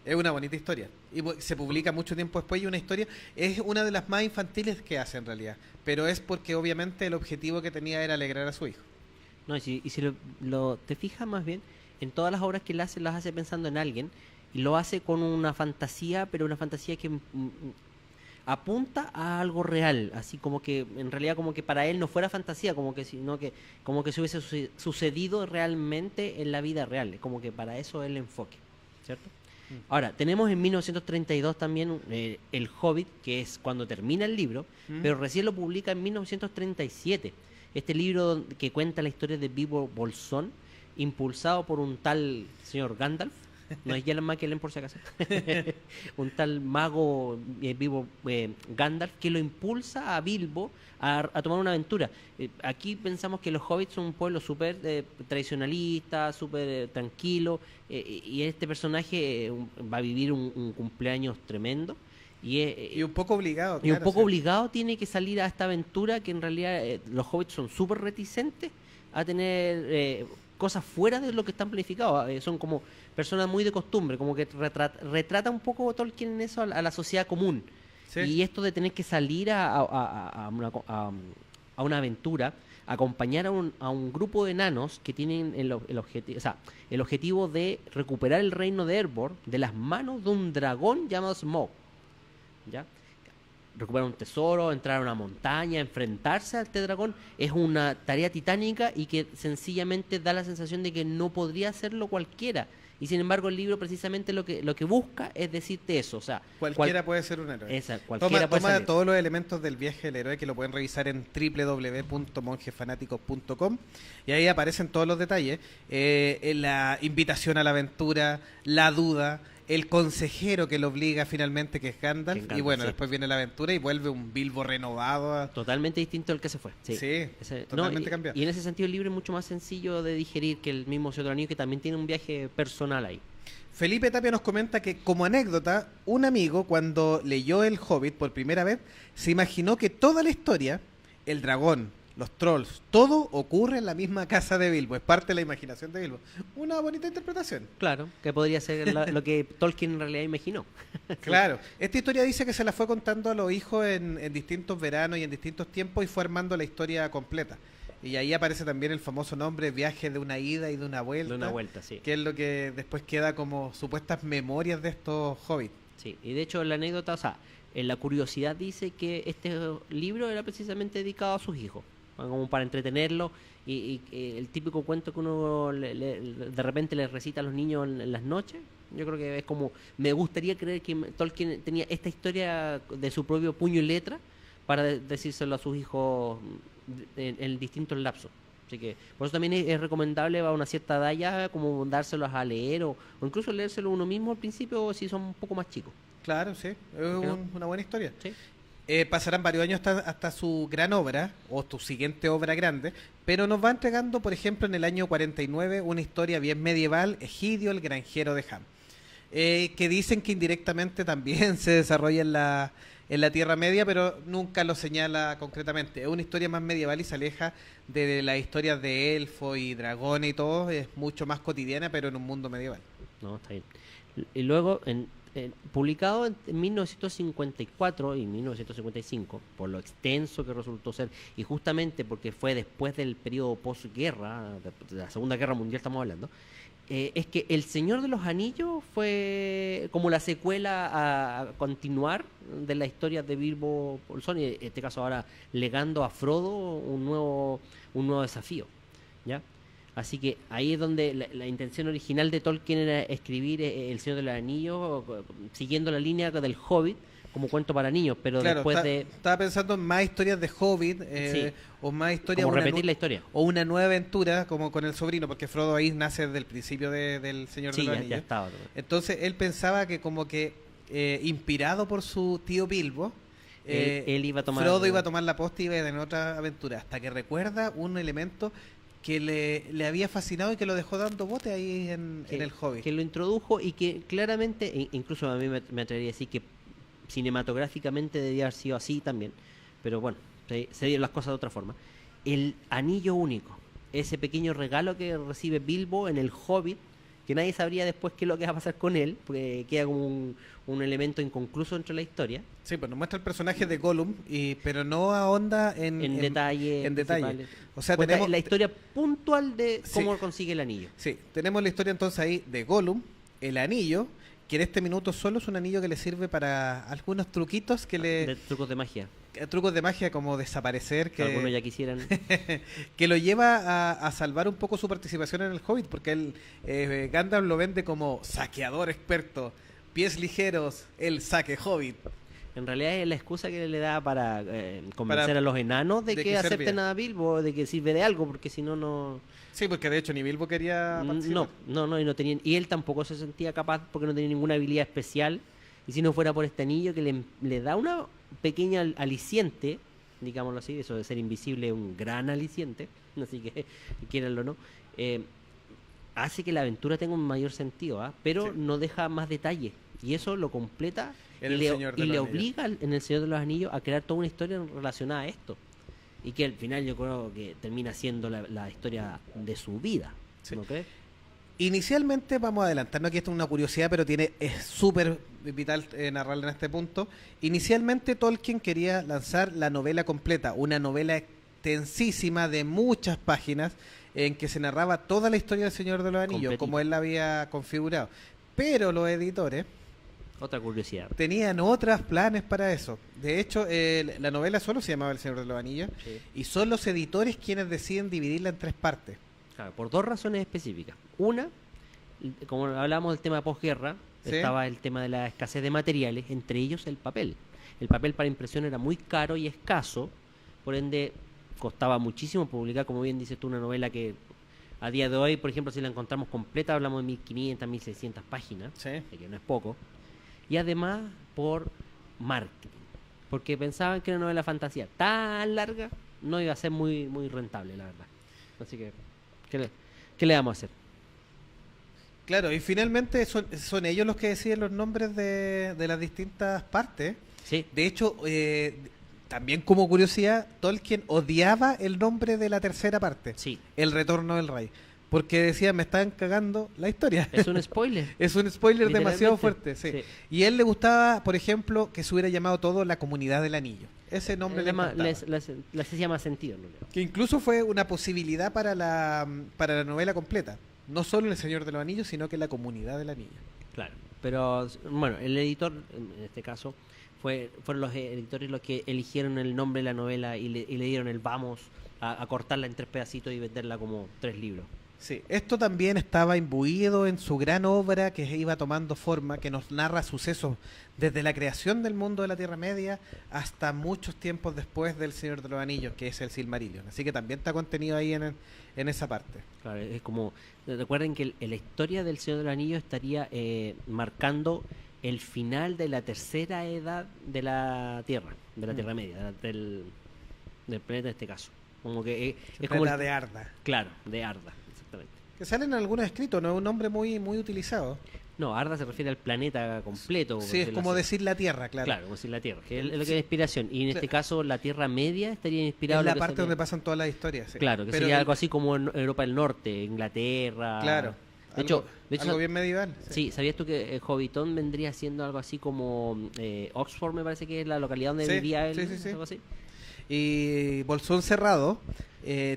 es una bonita historia. Y se publica mucho tiempo después y una historia, es una de las más infantiles que hace en realidad, pero es porque obviamente el objetivo que tenía era alegrar a su hijo. No, y si te fijas más bien, en todas las obras que él hace, las hace pensando en alguien, y lo hace con una fantasía, pero una fantasía que apunta a algo real, así como que en realidad como que para él no fuera fantasía, sino que como que se hubiese sucedido realmente en la vida real, como que para eso es el enfoque, ¿cierto? Ahora, tenemos en 1932 también El Hobbit, que es cuando termina el libro, pero recién lo publica en 1937. Este libro que cuenta la historia de Bilbo Bolsón, impulsado por un tal señor Gandalf, no es Ian McKellen por si acaso, un tal mago Bilbo Gandalf, que lo impulsa a Bilbo a tomar una aventura. Aquí pensamos que los hobbits son un pueblo súper tradicionalista, súper tranquilo, y este personaje va a vivir un cumpleaños tremendo. Y un poco obligado. Y un poco obligado tiene que salir a esta aventura que en realidad los hobbits son súper reticentes a tener cosas fuera de lo que están planificados. Son como personas muy de costumbre, como que retrata un poco Tolkien en eso a la sociedad común. Sí. Y esto de tener que salir a una aventura, acompañar a un grupo de enanos que tienen el objetivo de recuperar el reino de Erebor de las manos de un dragón llamado Smaug. ¿Ya? Recuperar un tesoro, entrar a una montaña, enfrentarse a este dragón es una tarea titánica y que sencillamente da la sensación de que no podría hacerlo cualquiera. Y sin embargo el libro precisamente lo que busca es decirte eso, o sea, cualquiera puede ser un héroe. Cualquiera toma todos los elementos del viaje del héroe, que lo pueden revisar en www.monjesfanáticos.com, y ahí aparecen todos los detalles, la invitación a la aventura, la duda, el consejero que lo obliga finalmente, que es Gandalf, y bueno, sí. Después viene la aventura y vuelve un Bilbo renovado. Totalmente distinto al que se fue. Sí, totalmente cambiado. Y en ese sentido el libro es mucho más sencillo de digerir que el mismo Señor de los Anillos, que también tiene un viaje personal ahí. Felipe Tapia nos comenta que, como anécdota, un amigo cuando leyó El Hobbit por primera vez, se imaginó que toda la historia, el dragón, los trolls, todo ocurre en la misma casa de Bilbo, es parte de la imaginación de Bilbo. Una bonita interpretación. Claro, que podría ser lo que Tolkien en realidad imaginó. Claro, esta historia dice que se la fue contando a los hijos en distintos veranos y en distintos tiempos, y fue armando la historia completa. Y ahí aparece también el famoso nombre, viaje de una ida y de una vuelta. De una vuelta, sí. Que es lo que después queda como supuestas memorias de estos hobbits. Sí, y de hecho la anécdota, o sea, en la curiosidad dice que este libro era precisamente dedicado a sus hijos, como para entretenerlo, y el típico cuento que uno de repente les recita a los niños en las noches. Yo creo que es como, me gustaría creer que Tolkien tenía esta historia de su propio puño y letra para decírselo a sus hijos en distintos lapsos. Así que por eso también es recomendable a una cierta edad ya como dárselos a leer o incluso leérselo uno mismo al principio si son un poco más chicos. Claro, sí, es una buena historia. Sí. Pasarán varios años hasta su gran obra, o tu siguiente obra grande, pero nos va entregando, por ejemplo, en el año 49, una historia bien medieval, Egidio, el granjero de Ham. que dicen que indirectamente también se desarrolla en la Tierra Media, pero nunca lo señala concretamente. Es una historia más medieval y se aleja de las historias de elfos y dragones y todo, es mucho más cotidiana, pero en un mundo medieval. No, está bien. Y luego, publicado en 1954 y 1955, por lo extenso que resultó ser, y justamente porque fue después del periodo posguerra, de la Segunda Guerra Mundial estamos hablando, es que El Señor de los Anillos fue como la secuela a continuar de la historia de Bilbo Bolsón, y en este caso ahora legando a Frodo un nuevo desafío, ¿ya? Así que ahí es donde la intención original de Tolkien era escribir El Señor de los Anillos siguiendo la línea del Hobbit como cuento para niños, pero Claro, después de... estaba pensando en más historias de Hobbit, Sí. o más historias... Como repetir la historia. O una nueva aventura, como con el sobrino, porque Frodo ahí nace desde el principio del Señor Sí, de los ya Anillos. estaba. Entonces él pensaba que como que, inspirado por su tío Bilbo, Él iba a tomar... Frodo iba a tomar la posta y iba a tener otra aventura, hasta que recuerda un elemento que le había fascinado y que lo dejó dando bote ahí en el Hobbit. Que lo introdujo y que claramente, incluso a mí me atrevería a decir que cinematográficamente debía haber sido así también, pero bueno, se dieron las cosas de otra forma. El anillo único, ese pequeño regalo que recibe Bilbo en el Hobbit, que nadie sabría después qué es lo que va a pasar con él, porque queda como un elemento inconcluso dentro de la historia. Sí, pues nos muestra el personaje de Gollum, pero no ahonda en detalle. en detalle. principales. O sea, Cuenta tenemos la historia puntual de cómo Sí. consigue el anillo. Sí, tenemos la historia entonces ahí de Gollum, el anillo, que en este minuto solo es un anillo que le sirve para algunos truquitos De trucos de magia. trucos de magia como desaparecer, Que algunos ya quisieran. que lo lleva a salvar un poco su participación en el Hobbit, porque él, Gandalf lo vende como saqueador experto, pies ligeros, el saque Hobbit. En realidad es la excusa que le da para convencer a los enanos de de que que acepten servía. a Bilbo, de que sirve de algo, porque si no, no... Sí, porque de hecho ni Bilbo quería participar. No, y no tenían, y él tampoco se sentía capaz porque no tenía ninguna habilidad especial, y si no fuera por este anillo que le da una pequeña aliciente, digámoslo así, eso de ser invisible es un gran aliciente, así que quieranlo o no, hace que la aventura tenga un mayor sentido, ¿ah? Pero Sí. no deja más detalle, y eso lo completa En y El le, Señor de y los le Anillos. obliga en El Señor de los Anillos a crear toda una historia relacionada a esto. Y que al final yo creo que termina siendo la historia de su vida, Sí. ¿no crees? Inicialmente, vamos a adelantarnos, aquí esto es una curiosidad, pero es súper vital narrarla en este punto. Inicialmente Tolkien quería lanzar la novela completa, una novela extensísima de muchas páginas en que se narraba toda la historia del Señor de los Anillos, Completita. como él la había configurado. Pero los editores Otra curiosidad. tenían otros planes para eso. De hecho, la novela solo se llamaba El Señor de los Anillos Sí. y son los editores quienes deciden dividirla en 3 partes. Claro, por dos razones específicas. Una, como hablamos del tema de posguerra, Sí. estaba el tema de la escasez de materiales, entre ellos el papel. El papel para impresión era muy caro y escaso, por ende costaba muchísimo publicar, como bien dices tú, una novela que a día de hoy, por ejemplo, si la encontramos completa, hablamos de 1500, 1600 páginas, Sí. que no es poco. Y además por marketing, porque pensaban que una novela fantasía tan larga no iba a ser muy, muy rentable, la verdad. Así que, ¿qué le vamos a hacer? Claro, y finalmente son ellos los que deciden los nombres de las distintas partes. Sí, De hecho, también como curiosidad, Tolkien odiaba el nombre de la tercera parte, sí, El Retorno del Rey, porque decía, me están cagando la historia. es un spoiler. Es un spoiler demasiado Literalmente. fuerte, sí. Sí. Y a él le gustaba, por ejemplo, que se hubiera llamado todo La Comunidad del Anillo. Ese nombre le encantaba. Les hacía más sentido, en realidad. Que incluso fue una posibilidad para la novela completa. No solo El Señor de los Anillos, sino que La Comunidad del Anillo. Claro. Pero, bueno, el editor, en este caso, fueron los editores los que eligieron el nombre de la novela y le dieron el vamos a cortarla en 3 pedacitos y venderla como 3 libros. Sí, esto también estaba imbuido en su gran obra que iba tomando forma, que nos narra sucesos desde la creación del mundo de la Tierra Media hasta muchos tiempos después del Señor de los Anillos, que es el Silmarillion. Así que también está contenido ahí en esa parte. Claro, es como, recuerden que la historia del Señor de los Anillos estaría marcando el final de la tercera edad de la Tierra, de la Tierra Media, del planeta en este caso. Como que es como La de Arda. claro, de Arda, exactamente. Que salen en algunos escritos, no es un nombre muy, muy utilizado. No, Arda se refiere al planeta completo. por Sí, es decirlo como así. decir la Tierra, claro. Claro, como decir la Tierra, que es lo que Sí. es inspiración. Y en este caso, la Tierra Media estaría inspirada Es en lo la que parte sería- donde pasan todas las historias. Sí. Claro, que Pero sería el- algo así como en Europa del Norte, Inglaterra. Claro. De algo, hecho, algo bien medieval. sí, ¿sabías tú que Hobbiton vendría siendo algo así como Oxford, me parece que es la localidad donde Sí, vivía él? sí. Algo así. Y Bolsón Cerrado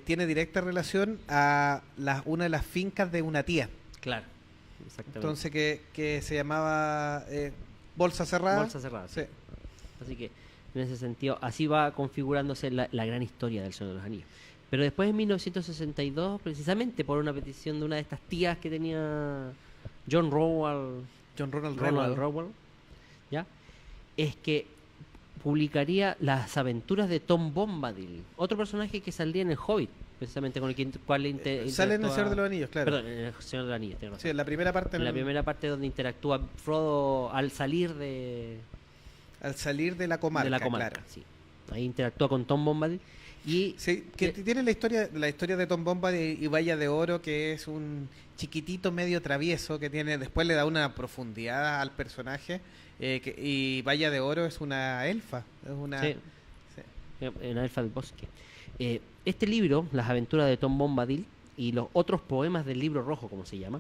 tiene directa relación a una de las fincas de una tía. Claro, exactamente. Entonces que se llamaba Bolsa Cerrada. Bolsa cerrada, sí. Sí. Así que, en ese sentido, así va configurándose la gran historia del Señor de los Anillos. Pero después, en 1962, precisamente por una petición de una de estas tías que tenía John Ronald Ronald Reuel, ¿ya? Es que publicaría las aventuras de Tom Bombadil, otro personaje que saldría en el Hobbit, precisamente con el cual Sale en El interactúa- Señor de los Anillos, claro. Perdón, en el Señor de los Anillos, tienes Sí, razón. en la primera parte. En la primera parte donde interactúa Frodo al salir de Al salir de la comarca. la comarca, claro. sí. Ahí interactúa con Tom Bombadil y Sí, que tiene la historia de Tom Bombadil y Valla de Oro, que es un chiquitito medio travieso que tiene, después le da una profundidad al personaje, y Valla de Oro es una elfa, es una sí, sí. en Elfa del Bosque. Este libro, Las aventuras de Tom Bombadil y los otros poemas del libro rojo, como se llama,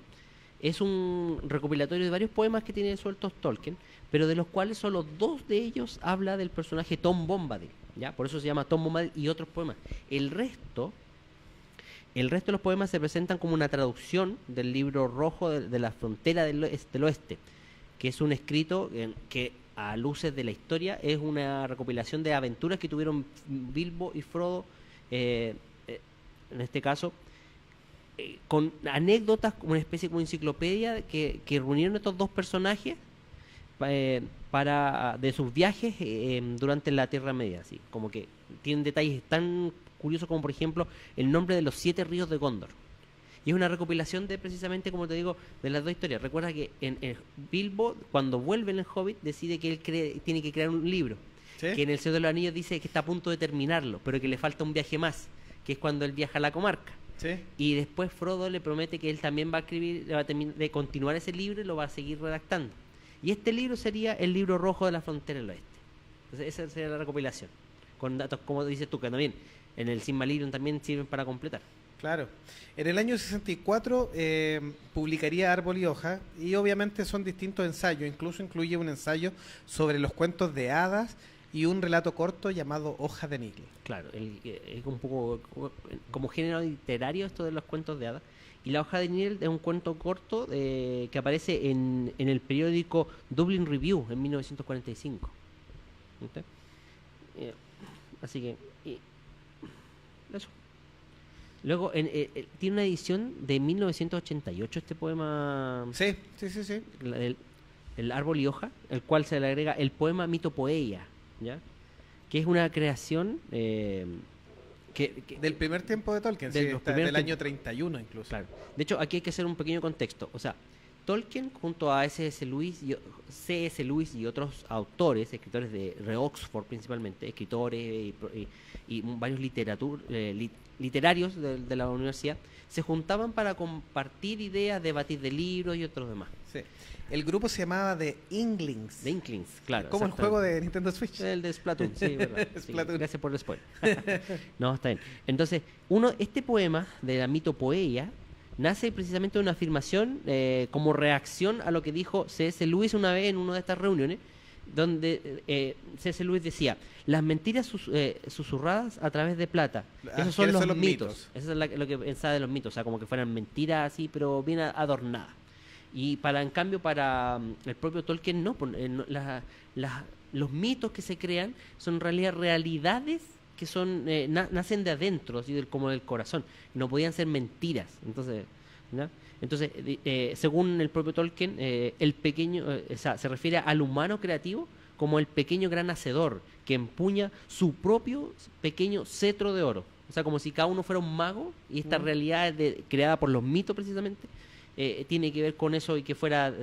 es un recopilatorio de varios poemas que tiene sueltos Tolkien, pero de los cuales solo 2 de ellos habla del personaje Tom Bombadil, ¿ya? Por eso se llama Tom Bombadil y otros poemas. El resto de los poemas se presentan como una traducción del libro rojo de la frontera del oeste, que es un escrito que a luces de la historia es una recopilación de aventuras que tuvieron Bilbo y Frodo, en este caso, con anécdotas, como una especie como enciclopedia que reunieron estos 2 personajes de sus viajes durante la Tierra Media, así como que tienen detalles tan curiosos como por ejemplo el nombre de los 7 ríos de Gondor. Y es una recopilación de precisamente, como te digo, de las 2 historias. Recuerda que en Bilbo, cuando vuelve en el Hobbit, decide que él tiene que crear un libro. ¿Sí? Que en el Señor de los Anillos dice que está a punto de terminarlo, pero que le falta un viaje más, que es cuando él viaja a la comarca. Sí. Y después Frodo le promete que él también va a escribir, va a de continuar ese libro y lo va a seguir redactando. Y este libro sería el libro rojo de la frontera del oeste. Entonces esa sería la recopilación. Con datos, como dices tú, que también en el Silmarillion también sirven para completar. Claro. En el año 64 publicaría Árbol y Hoja, y obviamente son distintos ensayos, incluso incluye un ensayo sobre los cuentos de hadas y un relato corto llamado Hoja de Níquel. Claro, es un poco como género literario esto de los cuentos de hadas. Y La hoja de Níquel es un cuento corto que aparece en el periódico Dublin Review en 1945. ¿Viste? Así que eso. Luego tiene una edición de 1988 este poema, Sí. el Árbol y Hoja, el cual se le agrega el poema Mitopoeia, ¿ya? Que es una creación Del primer tiempo de Tolkien, Del sí, los está primeros del año tiempos. 31 incluso. Claro. De hecho, aquí hay que hacer un pequeño contexto. O sea, Tolkien junto a C.S. Lewis y otros autores, escritores de Oxford principalmente, escritores y varios literarios de la universidad, se juntaban para compartir ideas, debatir de libros y otros demás. Sí. El grupo se llamaba The Inklings. The Inklings, claro. Como el exactamente. juego de Nintendo Switch. El de Splatoon, sí, verdad. Sí, Splatoon. gracias por el spoiler. No, está bien. Entonces, este poema de la mitopoeia nace precisamente de una afirmación como reacción a lo que dijo C.S. Lewis una vez en una de estas reuniones, donde C.S. Lewis decía: las mentiras susurradas a través de plata. Esos son ¿quiénes los mitos. Eso es lo que pensaba de los mitos, o sea, como que fueran mentiras así, pero bien adornadas. Y en cambio para el propio Tolkien no, los mitos que se crean son en realidad realidades que son nacen de adentro, así como del corazón, no podían ser mentiras. Entonces, ¿no? Entonces según el propio Tolkien, el pequeño, o sea, se refiere al humano creativo como el pequeño gran hacedor que empuña su propio pequeño cetro de oro. O sea, como si cada uno fuera un mago y esta realidad creada por los mitos precisamente tiene que ver con eso y que fuera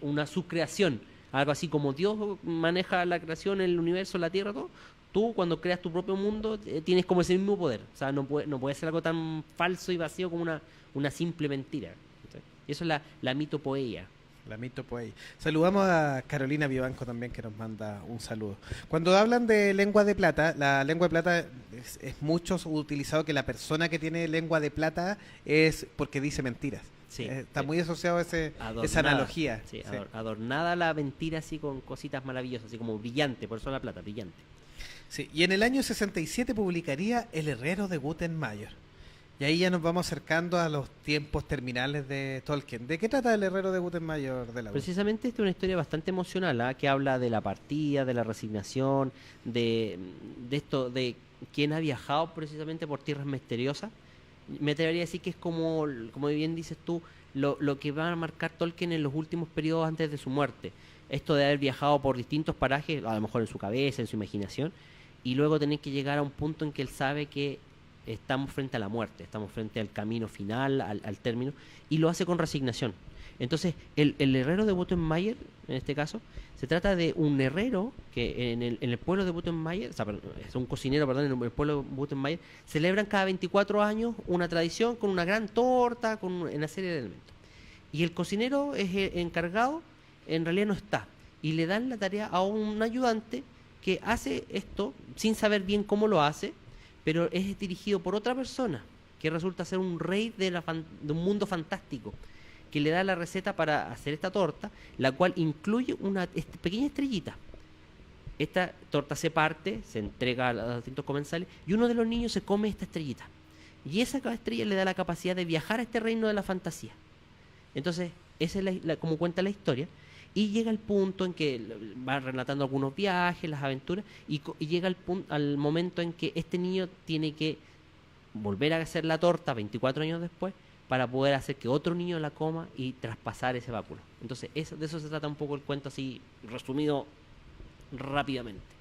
una subcreación, algo así como Dios maneja la creación, el universo, la tierra, todo. Tú cuando creas tu propio mundo tienes como ese mismo poder, o sea, no puede ser algo tan falso y vacío como una simple mentira. ¿Sí? Y eso es la mitopoeia, La mito por ahí. Saludamos a Carolina Vivanco también, que nos manda un saludo. Cuando hablan de lengua de plata, la lengua de plata es muchos utilizado que la persona que tiene lengua de plata es porque dice mentiras. Sí, Está sí. muy asociado a esa analogía. Sí, Sí. adornada la mentira así con cositas maravillosas, así como brillante, por eso la plata, brillante. Sí, y en el año 67 publicaría El Herrero de Gutenberg. Y ahí ya nos vamos acercando a los tiempos terminales de Tolkien. ¿De qué trata El Herrero de Gutenberg de la U? Precisamente esta es una historia bastante emocional, ¿ah? Que habla de la partida, de la resignación, de esto, de quien ha viajado precisamente por tierras misteriosas. Me atrevería a decir que es como bien dices tú, lo que va a marcar Tolkien en los últimos periodos antes de su muerte. Esto de haber viajado por distintos parajes, a lo mejor en su cabeza, en su imaginación, y luego tener que llegar a un punto en que él sabe que estamos frente a la muerte, estamos frente al camino final, al término, y lo hace con resignación. Entonces, el herrero de Butenmayer, en este caso, se trata de un herrero que en el pueblo de Butenmayer, o sea, es un cocinero, perdón, en el pueblo de Butenmayer, celebran cada 24 años una tradición con una gran torta, con una serie de elementos. Y el cocinero es el encargado, en realidad no está, y le dan la tarea a un ayudante que hace esto sin saber bien cómo lo hace, pero es dirigido por otra persona que resulta ser un rey de un mundo fantástico, que le da la receta para hacer esta torta, la cual incluye una pequeña estrellita. Esta torta se parte, se entrega a los distintos comensales y uno de los niños se come esta estrellita. Y esa estrella le da la capacidad de viajar a este reino de la fantasía. Entonces, esa es como cuenta la historia. Y llega el punto en que va relatando algunos viajes, las aventuras, y llega al momento en que este niño tiene que volver a hacer la torta 24 años después para poder hacer que otro niño la coma y traspasar ese báculo. Entonces, de eso se trata un poco el cuento así resumido rápidamente.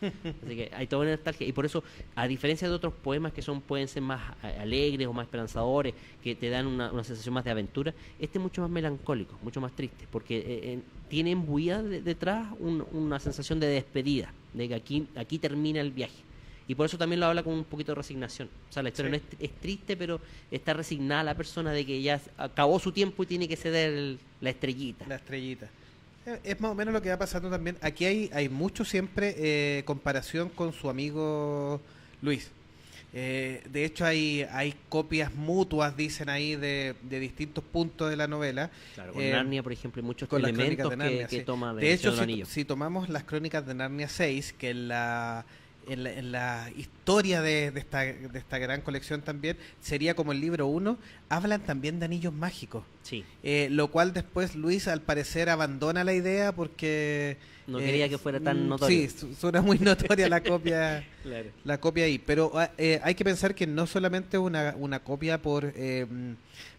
Así que hay toda una nostalgia y por eso, a diferencia de otros poemas que pueden ser más alegres o más esperanzadores, que te dan una sensación más de aventura, este es mucho más melancólico, mucho más triste, porque tiene imbuida detrás una sensación de despedida, de que aquí termina el viaje. Y por eso también lo habla con un poquito de resignación. O sea, la historia Sí. no es triste, pero está resignada la persona de que ya acabó su tiempo y tiene que ceder la estrellita. La estrellita. Es más o menos lo que va pasando también. Aquí hay mucho siempre comparación con su amigo Luis. De hecho, hay copias mutuas, dicen ahí, de distintos puntos de la novela. Claro, con Narnia, por ejemplo, hay muchos Con las elementos crónicas de Narnia, que sí. toma De hecho, Señor de los Anillos. si tomamos las crónicas de Narnia 6, que en la historia de esta gran colección también, sería como el libro 1, hablan también de anillos mágicos. Sí. Lo cual después Luis al parecer abandona la idea porque No quería que fuera tan notorio. Sí, suena muy notoria la copia. Claro. La copia ahí, pero hay que pensar que no solamente una copia por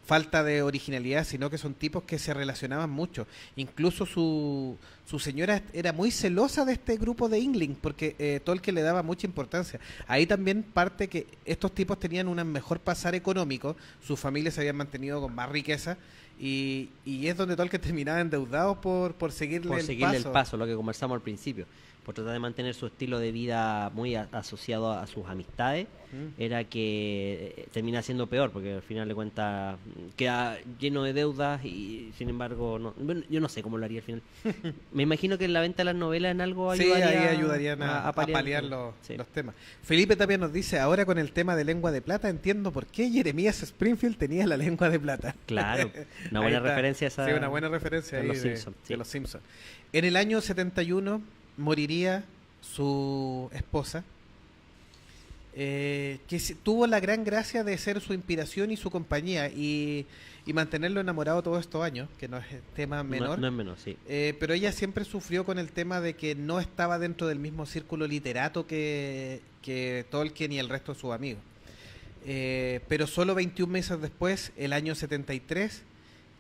falta de originalidad, sino que son tipos que se relacionaban mucho. Incluso su señora era muy celosa de este grupo de Ingling, porque Tolkien le daba mucha importancia. Ahí también parte que estos tipos tenían un mejor pasar económico, sus familias se habían mantenido con más riqueza, y es donde Tolkien terminaba endeudado por seguirle el paso, lo que conversamos al principio, por tratar de mantener su estilo de vida muy asociado a sus amistades, era que termina siendo peor, porque al final de cuentas queda lleno de deudas y sin embargo, bueno, yo no sé cómo lo haría al final. Me imagino que en la venta de las novelas en algo ayudaría, sí, ahí ayudarían a paliar los temas. Felipe también nos dice, ahora con el tema de lengua de plata entiendo por qué Jeremías Springfield tenía la lengua de plata. Claro, una buena referencia esa. Sí, una buena referencia de ahí los Simpsons. de los Simpsons. En el año 71 moriría su esposa, que tuvo la gran gracia de ser su inspiración y su compañía y mantenerlo enamorado todos estos años, que no es tema menor. No es menor, sí. Pero ella siempre sufrió con el tema de que no estaba dentro del mismo círculo literato que Tolkien y el resto de sus amigos. Pero solo 21 meses después, el año 73,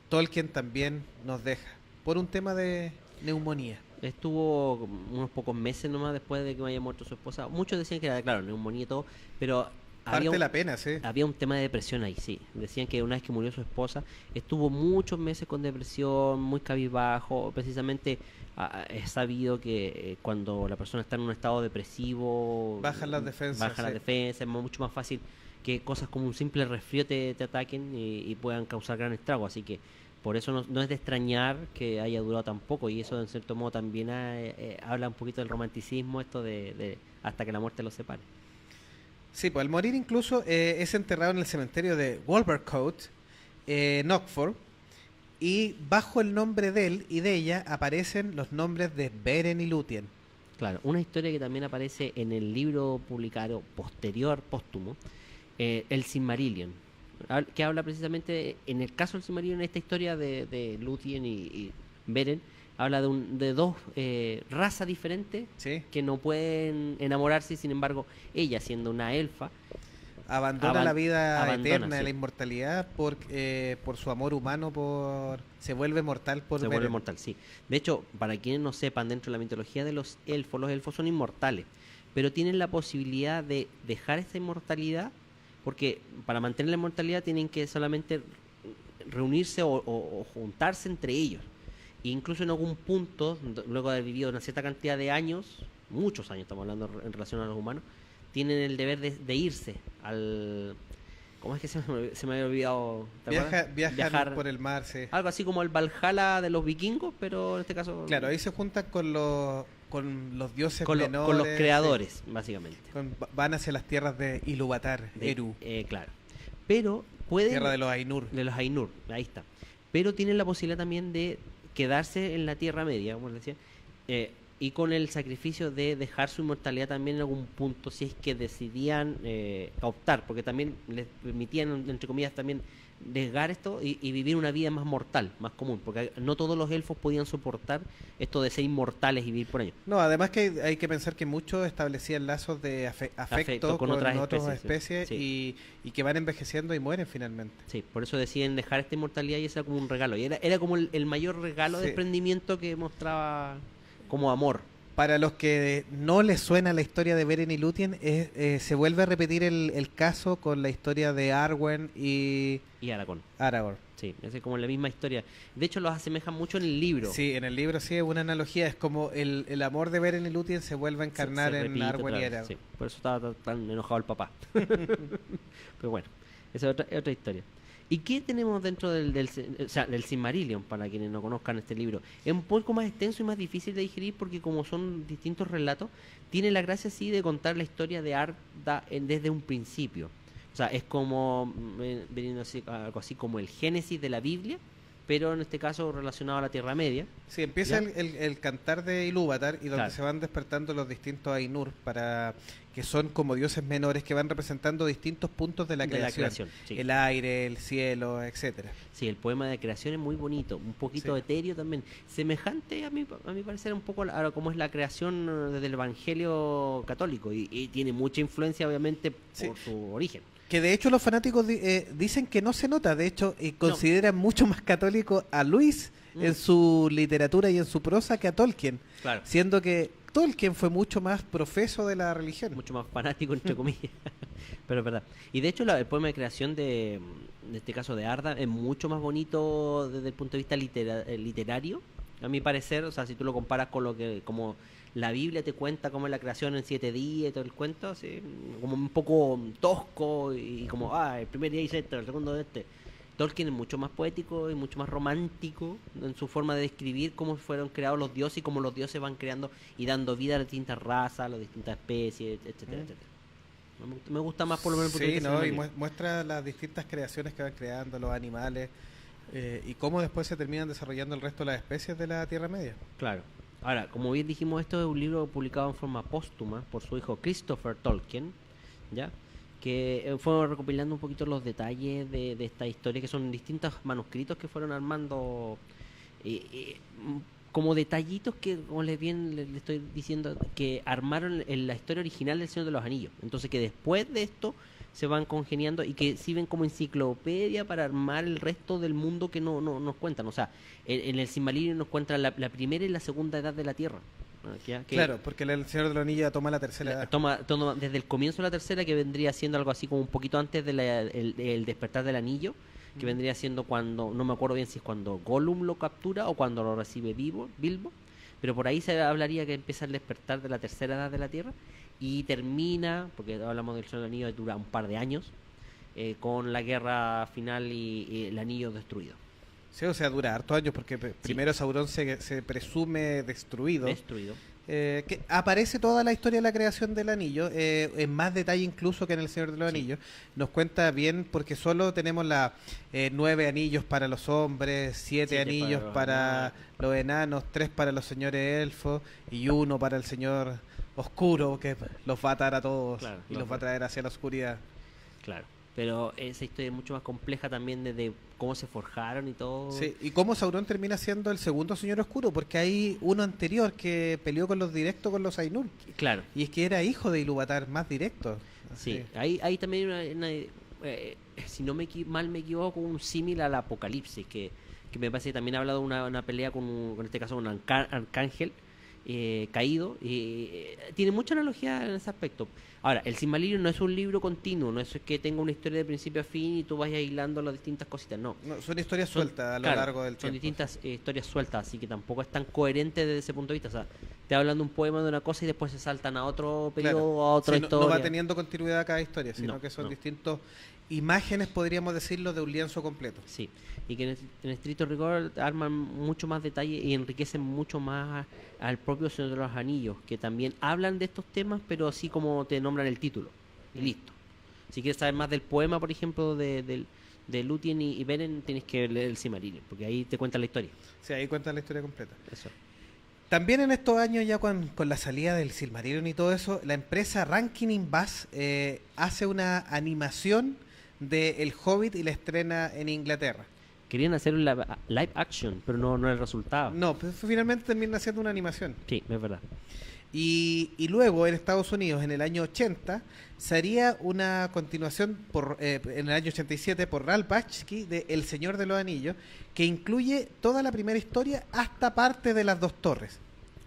Tolkien también nos deja por un tema de neumonía. Estuvo unos pocos meses nomás después de que haya muerto su esposa. Muchos decían que era, claro, neumonía y todo, pero Parte la pena, sí. había un tema de depresión ahí, sí. Decían que una vez que murió su esposa, estuvo muchos meses con depresión, muy cabizbajo. Precisamente es sabido que cuando la persona está en un estado depresivo, Bajan las defensas, es mucho más fácil que cosas como un simple resfrío te ataquen y puedan causar gran estrago. Así que por eso no es de extrañar que haya durado tan poco, y eso en cierto modo también habla un poquito del romanticismo, esto de hasta que la muerte los separe. Sí, pues al morir incluso es enterrado en el cementerio de Wolvercote, en Oxford, y bajo el nombre de él y de ella aparecen los nombres de Beren y Lúthien. Claro, una historia que también aparece en el libro publicado posterior, póstumo, el Silmarillion, que habla precisamente, en el caso del Silmarillion, esta historia de Lúthien y Beren, habla de dos razas diferentes ¿Sí? que no pueden enamorarse, y sin embargo, ella, siendo una elfa, Abandona la vida abandona, eterna, sí. la inmortalidad por su amor humano, se vuelve mortal por se vuelve Beren. mortal, sí. De hecho, para quienes no sepan, dentro de la mitología de los elfos son inmortales, pero tienen la posibilidad de dejar esta inmortalidad, porque para mantener la inmortalidad tienen que solamente reunirse o juntarse entre ellos. E incluso en algún punto, luego de haber vivido una cierta cantidad de años, muchos años estamos hablando en relación a los humanos, tienen el deber de irse al... ¿Cómo es que se me había olvidado? ¿Te acuerdas? Viajar por el mar, sí. Algo así como el Valhalla de los vikingos, pero en este caso... Claro, ahí se juntan con los dioses menores. Con los creadores, básicamente. Van hacia las tierras de Ilúvatar, Eru, Claro. Pero pueden... tierra de los Ainur. De los Ainur, ahí está. Pero tienen la posibilidad también de quedarse en la Tierra Media, como les decía, y con el sacrificio de dejar su inmortalidad también en algún punto, si es que decidían optar, porque también les permitían, entre comillas, también desgar esto y vivir una vida más mortal, más común, porque no todos los elfos podían soportar esto de ser inmortales y vivir por años. No, además que hay que pensar que muchos establecían lazos de afecto con otras especies sí. y que van envejeciendo y mueren finalmente. Sí, por eso deciden dejar esta inmortalidad, y eso era como un regalo. Y era como el mayor regalo de Sí. desprendimiento que mostraba como amor. Para los que no les suena la historia de Beren y Lúthien, se vuelve a repetir el caso con la historia de Arwen y Y Aragorn. Aragorn. Sí, es como la misma historia. De hecho, los asemejan mucho en el libro. Sí, en el libro sí es una analogía, es como el amor de Beren y Lúthien se vuelve a encarnar Se en repite Arwen otra y vez, Aragorn. sí. Por eso estaba tan enojado el papá. Pero bueno, esa es otra historia. ¿Y qué tenemos dentro del Silmarillion, para quienes no conozcan este libro? Es un poco más extenso y más difícil de digerir, porque como son distintos relatos, tiene la gracia sí de contar la historia de Arda desde un principio. O sea, es como veniendo así, algo así como el Génesis de la Biblia, pero en este caso relacionado a la Tierra Media. Sí, empieza ¿Ya? el cantar de Ilúvatar, y donde Claro. se van despertando los distintos Ainur, que son como dioses menores que van representando distintos puntos de la creación. Sí. El aire, el cielo, etcétera. Sí, el poema de creación es muy bonito, un poquito Sí. etéreo también, semejante a mi parecer un poco a como es la creación desde el Evangelio católico, y tiene mucha influencia obviamente por Sí. su origen. Que de hecho los fanáticos dicen que no se nota, de hecho consideran mucho más católico a Luis en su literatura y en su prosa que a Tolkien, Claro. siendo que Tolkien fue mucho más profeso de la religión. Mucho más fanático, entre comillas. Pero es verdad. Y de hecho el poema de creación de este caso de Arda es mucho más bonito desde el punto de vista literario, a mi parecer. O sea, si tú lo comparas con lo que como la Biblia te cuenta cómo es la creación en 7 días y todo el cuento, así, como un poco tosco, y como, el primer día hice esto, el segundo de este. Tolkien es mucho más poético y mucho más romántico en su forma de describir cómo fueron creados los dioses y cómo los dioses van creando y dando vida a las distintas razas, a las distintas especies, etcétera, etcétera. Me gusta más por lo menos el punto de Sí, vista ¿no? Y cinematográfico. muestra las distintas creaciones que van creando los animales, y cómo después se terminan desarrollando el resto de las especies de la Tierra Media. Claro. Ahora, como bien dijimos, esto es un libro publicado en forma póstuma por su hijo Christopher Tolkien, ¿ya? Que fue recopilando un poquito los detalles de esta historia, que son distintos manuscritos que fueron armando como detallitos que, como le estoy diciendo, que armaron en la historia original del Señor de los Anillos. Entonces que después de esto se van congeniando y que sirven como enciclopedia para armar el resto del mundo que no nos cuentan. O sea, en el Silmarillion nos cuentan la primera y la segunda edad de la Tierra. Claro, porque el Señor de los Anillos toma la tercera edad. Toma desde el comienzo de la tercera, que vendría siendo algo así como un poquito antes de el despertar del anillo, que vendría siendo cuando, no me acuerdo bien si es cuando Gollum lo captura o cuando lo recibe Bilbo, pero por ahí se hablaría que empieza el despertar de la tercera edad de la Tierra y termina, porque hablamos del Señor del Anillo, dura un par de años, con la guerra final y el anillo destruido. Sí, o sea, dura hartos años porque primero Sauron se presume destruido. Destruido. Que aparece toda la historia de la creación del anillo, en más detalle incluso que en El Señor de los Sí. Anillos. Nos cuenta bien porque solo tenemos 9 anillos para los hombres, 7 Siete anillos para los enanos, 3 para los señores elfos y 1 para el señor oscuro que los va a atar a todos Claro, y los va a traer hacia la oscuridad. Claro. Pero esa historia es mucho más compleja también desde cómo se forjaron y todo. Sí, y cómo Sauron termina siendo el segundo señor oscuro, porque hay uno anterior que peleó con los directos con los Ainur. Claro. Y es que era hijo de Ilúvatar, más directo. Sí, Así. hay también si no mal me equivoco, un símil al Apocalipsis, que me parece que también habla de una pelea con este caso un arcángel caído, tiene mucha analogía en ese aspecto. Ahora, el Silmarillion no es un libro continuo, no es que tenga una historia de principio a fin y tú vayas hilando las distintas cositas, no. No, son historias Son- sueltas a lo claro, largo del son tiempo. distintas historias sueltas, así que tampoco es tan coherente desde ese punto de vista. O sea, te hablan de un poema de una cosa y después se saltan a otro periodo, Claro. a otra Sí, no historia. va teniendo continuidad cada historia, sino No, que son no. distintos imágenes, podríamos decirlo, de un lienzo completo. Sí, y que en estricto rigor arman mucho más detalle y enriquecen mucho más al propio Señor de los Anillos, que también hablan de estos temas, pero así como te nombran el título, y listo. Si quieres saber más del poema, por ejemplo, de Lúthien y Beren, tienes que leer el Silmarillion, porque ahí te cuentan la historia. Sí, ahí cuentan la historia completa. Eso. También en estos años, ya con la salida del Silmarillion y todo eso, la empresa Rankin Bass hace una animación de El Hobbit y la estrena en Inglaterra. Querían hacer un live action, pero no el resultado. No, pues finalmente termina haciendo una animación. Sí, es verdad. Y luego en Estados Unidos, en el año 80, se haría una continuación en el año 87 por Ralph Bakshi de El Señor de los Anillos, que incluye toda la primera historia hasta parte de las dos torres.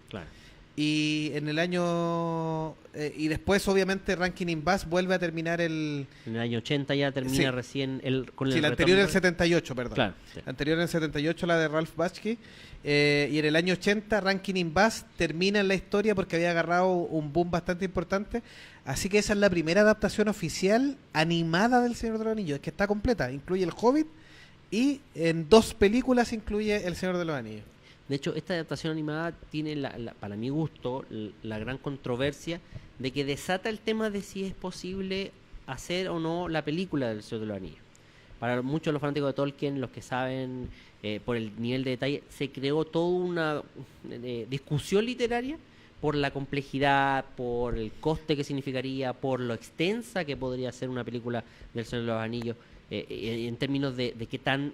Claro. Y en el año... y después, obviamente, Rankin Bass vuelve a terminar el... En el año 80 ya termina Sí. recién con Sí, el la anterior retorno. el 78, perdón. Claro. Sí. La anterior en el 78, la de Ralph Bakshi. Y en el año 80, Rankin Bass termina la historia porque había agarrado un boom bastante importante. Así que esa es la primera adaptación oficial animada del Señor de los Anillos, que está completa. Incluye El Hobbit y en 2 películas incluye El Señor de los Anillos. De hecho, esta adaptación animada tiene, para mi gusto, la gran controversia de que desata el tema de si es posible hacer o no la película del Señor de los Anillos. Para muchos de los fanáticos de Tolkien, los que saben por el nivel de detalle, se creó toda una discusión literaria por la complejidad, por el coste que significaría, por lo extensa que podría ser una película del Señor de los Anillos, en términos de qué tan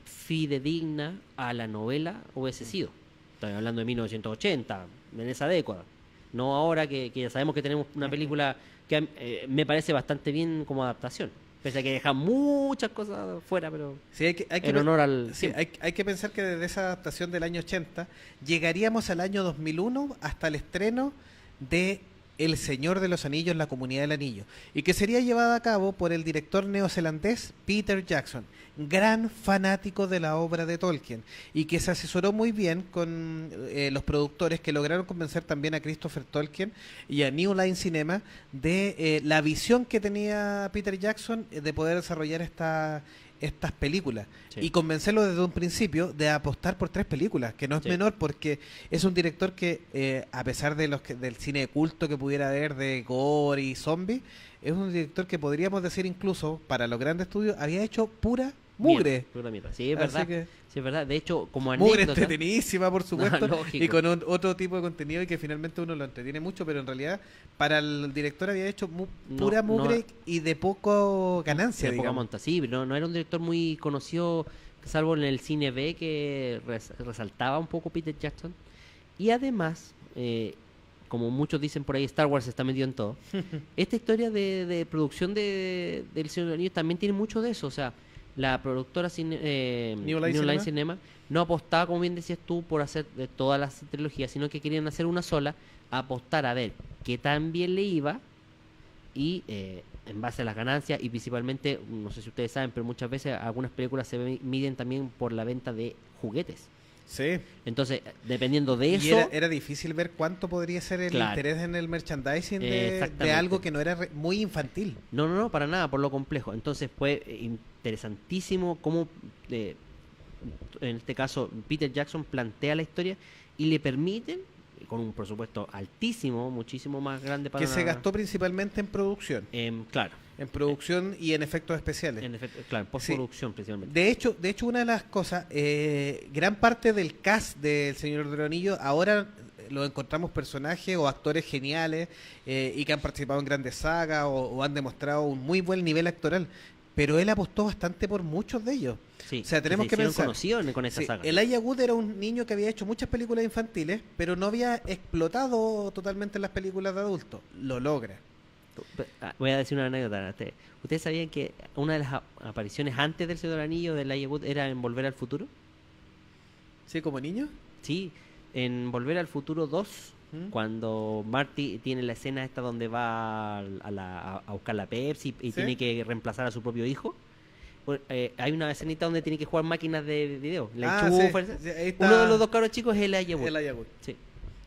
fidedigna a la novela hubiese sido. Estoy hablando de 1980, en esa década. No ahora que ya sabemos que tenemos una película que me parece bastante bien como adaptación. Pese a que deja muchas cosas fuera, pero Sí, hay que en honor al... Sí, hay que pensar que desde esa adaptación del año 80 llegaríamos al año 2001 hasta el estreno de El Señor de los Anillos, la Comunidad del Anillo, y que sería llevada a cabo por el director neozelandés Peter Jackson, gran fanático de la obra de Tolkien, y que se asesoró muy bien con los productores que lograron convencer también a Christopher Tolkien y a New Line Cinema de la visión que tenía Peter Jackson de poder desarrollar estas películas. Sí. Y convencerlo desde un principio de apostar por 3 películas, que no es Sí. menor porque es un director que, a pesar de del cine de culto que pudiera haber de gore y zombie, es un director que podríamos decir incluso para los grandes estudios había hecho pura mugre. Mierda, pura mierda. Sí, es Así verdad. que- Sí, es verdad. De hecho, como Mugre anécdota... entretenidísima, por supuesto, lógico. y con otro tipo de contenido y que finalmente uno lo entretiene mucho, pero en realidad para el director había hecho pura No, mugre y de poco ganancia, de poca digamos. monta. Sí, pero no era un director muy conocido, salvo en el cine B, que resaltaba un poco Peter Jackson. Y además, como muchos dicen por ahí, Star Wars está metido en todo. Esta historia de producción del Señor de los Anillos también tiene mucho de eso. O sea, la productora New Line Cinema no apostaba, como bien decías tú, por hacer de todas las trilogías, sino que querían hacer una sola, apostar a ver qué tan bien le iba y en base a las ganancias y principalmente, no sé si ustedes saben, pero muchas veces algunas películas se miden también por la venta de juguetes. Sí. Entonces, dependiendo de Y eso... era difícil ver cuánto podría ser el Claro. interés en el merchandising de Exactamente. algo que no era muy infantil. No, para nada, por lo complejo. Entonces fue interesantísimo cómo, en este caso, Peter Jackson plantea la historia y le permiten, con un presupuesto altísimo, muchísimo más grande para... Que se gastó principalmente en producción. Claro, En producción y en efectos especiales. en efecto, claro, en postproducción principalmente. De hecho, una de las cosas, gran parte del cast del Señor del Anillo ahora lo encontramos personajes o actores geniales y que han participado en grandes sagas o han demostrado un muy buen nivel actoral. Pero él apostó bastante por muchos de ellos. Sí, O sea, tenemos se que hicieron pensar. conocidos con esta Sí, saga. Elijah Wood era un niño que había hecho muchas películas infantiles, pero no había explotado totalmente en las películas de adultos. Lo logra. Voy a decir una anécdota. ¿Ustedes sabían que una de las apariciones antes del Señor del Anillo de Elijah Wood era en Volver al Futuro? ¿Sí, como niño? Sí, en Volver al Futuro 2, ¿Mm? cuando Marty tiene la escena esta donde va a buscar la Pepsi y ¿Sí? tiene que reemplazar a su propio hijo. Bueno, hay una escenita donde tiene que jugar máquinas de video. Le enchufa, sí, ahí está uno de los dos cabros chicos es Elijah Wood. Elijah Wood. Sí.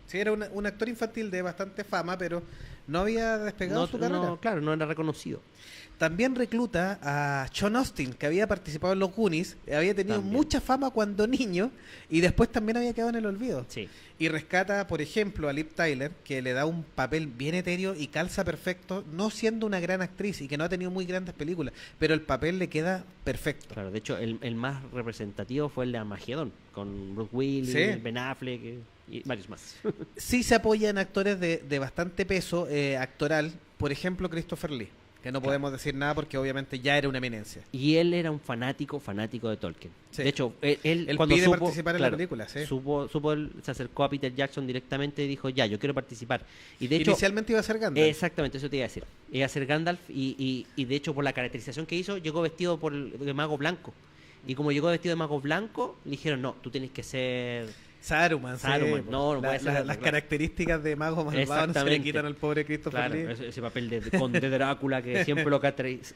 Sí, era un actor infantil de bastante fama, pero no había despegado su carrera. Claro, no era reconocido. También recluta a Sean Austin, que había participado en los Goonies, había tenido También. mucha fama cuando niño y después también había quedado en el olvido. Sí. Y rescata, por ejemplo, a Liv Tyler, que le da un papel bien etéreo y calza perfecto, no siendo una gran actriz y que no ha tenido muy grandes películas, pero el papel le queda perfecto. Claro, de hecho, el más representativo fue el de Armageddon, con Bruce Willis, Sí. Ben Affleck y varios más. Sí se apoya en actores de bastante peso actoral, por ejemplo, Christopher Lee, que no podemos decir nada porque obviamente ya era una eminencia. Y él era un fanático de Tolkien. Sí. De hecho, él cuando pide supo, participar en la película, sí. supo él se acercó a Peter Jackson directamente y dijo, ya, yo quiero participar. Y de hecho, Inicialmente iba a ser Gandalf. exactamente, eso te iba a decir. Iba a ser Gandalf y de hecho por la caracterización que hizo, llegó vestido de mago blanco. Y como llegó vestido de mago blanco, le dijeron, no, tú tienes que ser... Saruman, Saruman, sí, no puede ser, las claro. características de mago malvado no se le Exactamente. quitan al pobre Christopher Claro, Lee. ese papel de conde Drácula que siempre lo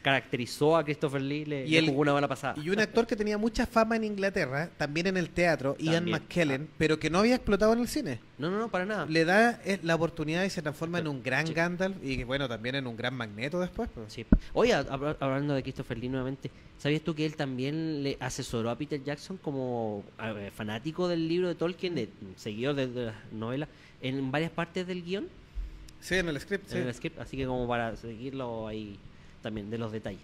caracterizó a Christopher Lee, le jugó una mala pasada. Y un actor que tenía mucha fama en Inglaterra, también en el teatro, Ian También. McKellen, pero que no había explotado en el cine. No, para nada. Le da la oportunidad y se transforma en un gran Sí. Gandalf y bueno, también en un gran Magneto después. Pues. Sí. Oye, hablando de Christopher Lee nuevamente, ¿sabías tú que él también le asesoró a Peter Jackson como fanático del libro de Tolkien, seguidor de las novelas, en varias partes del guión, Sí, en el script, sí. en el script? Así que como para seguirlo ahí también, de los detalles.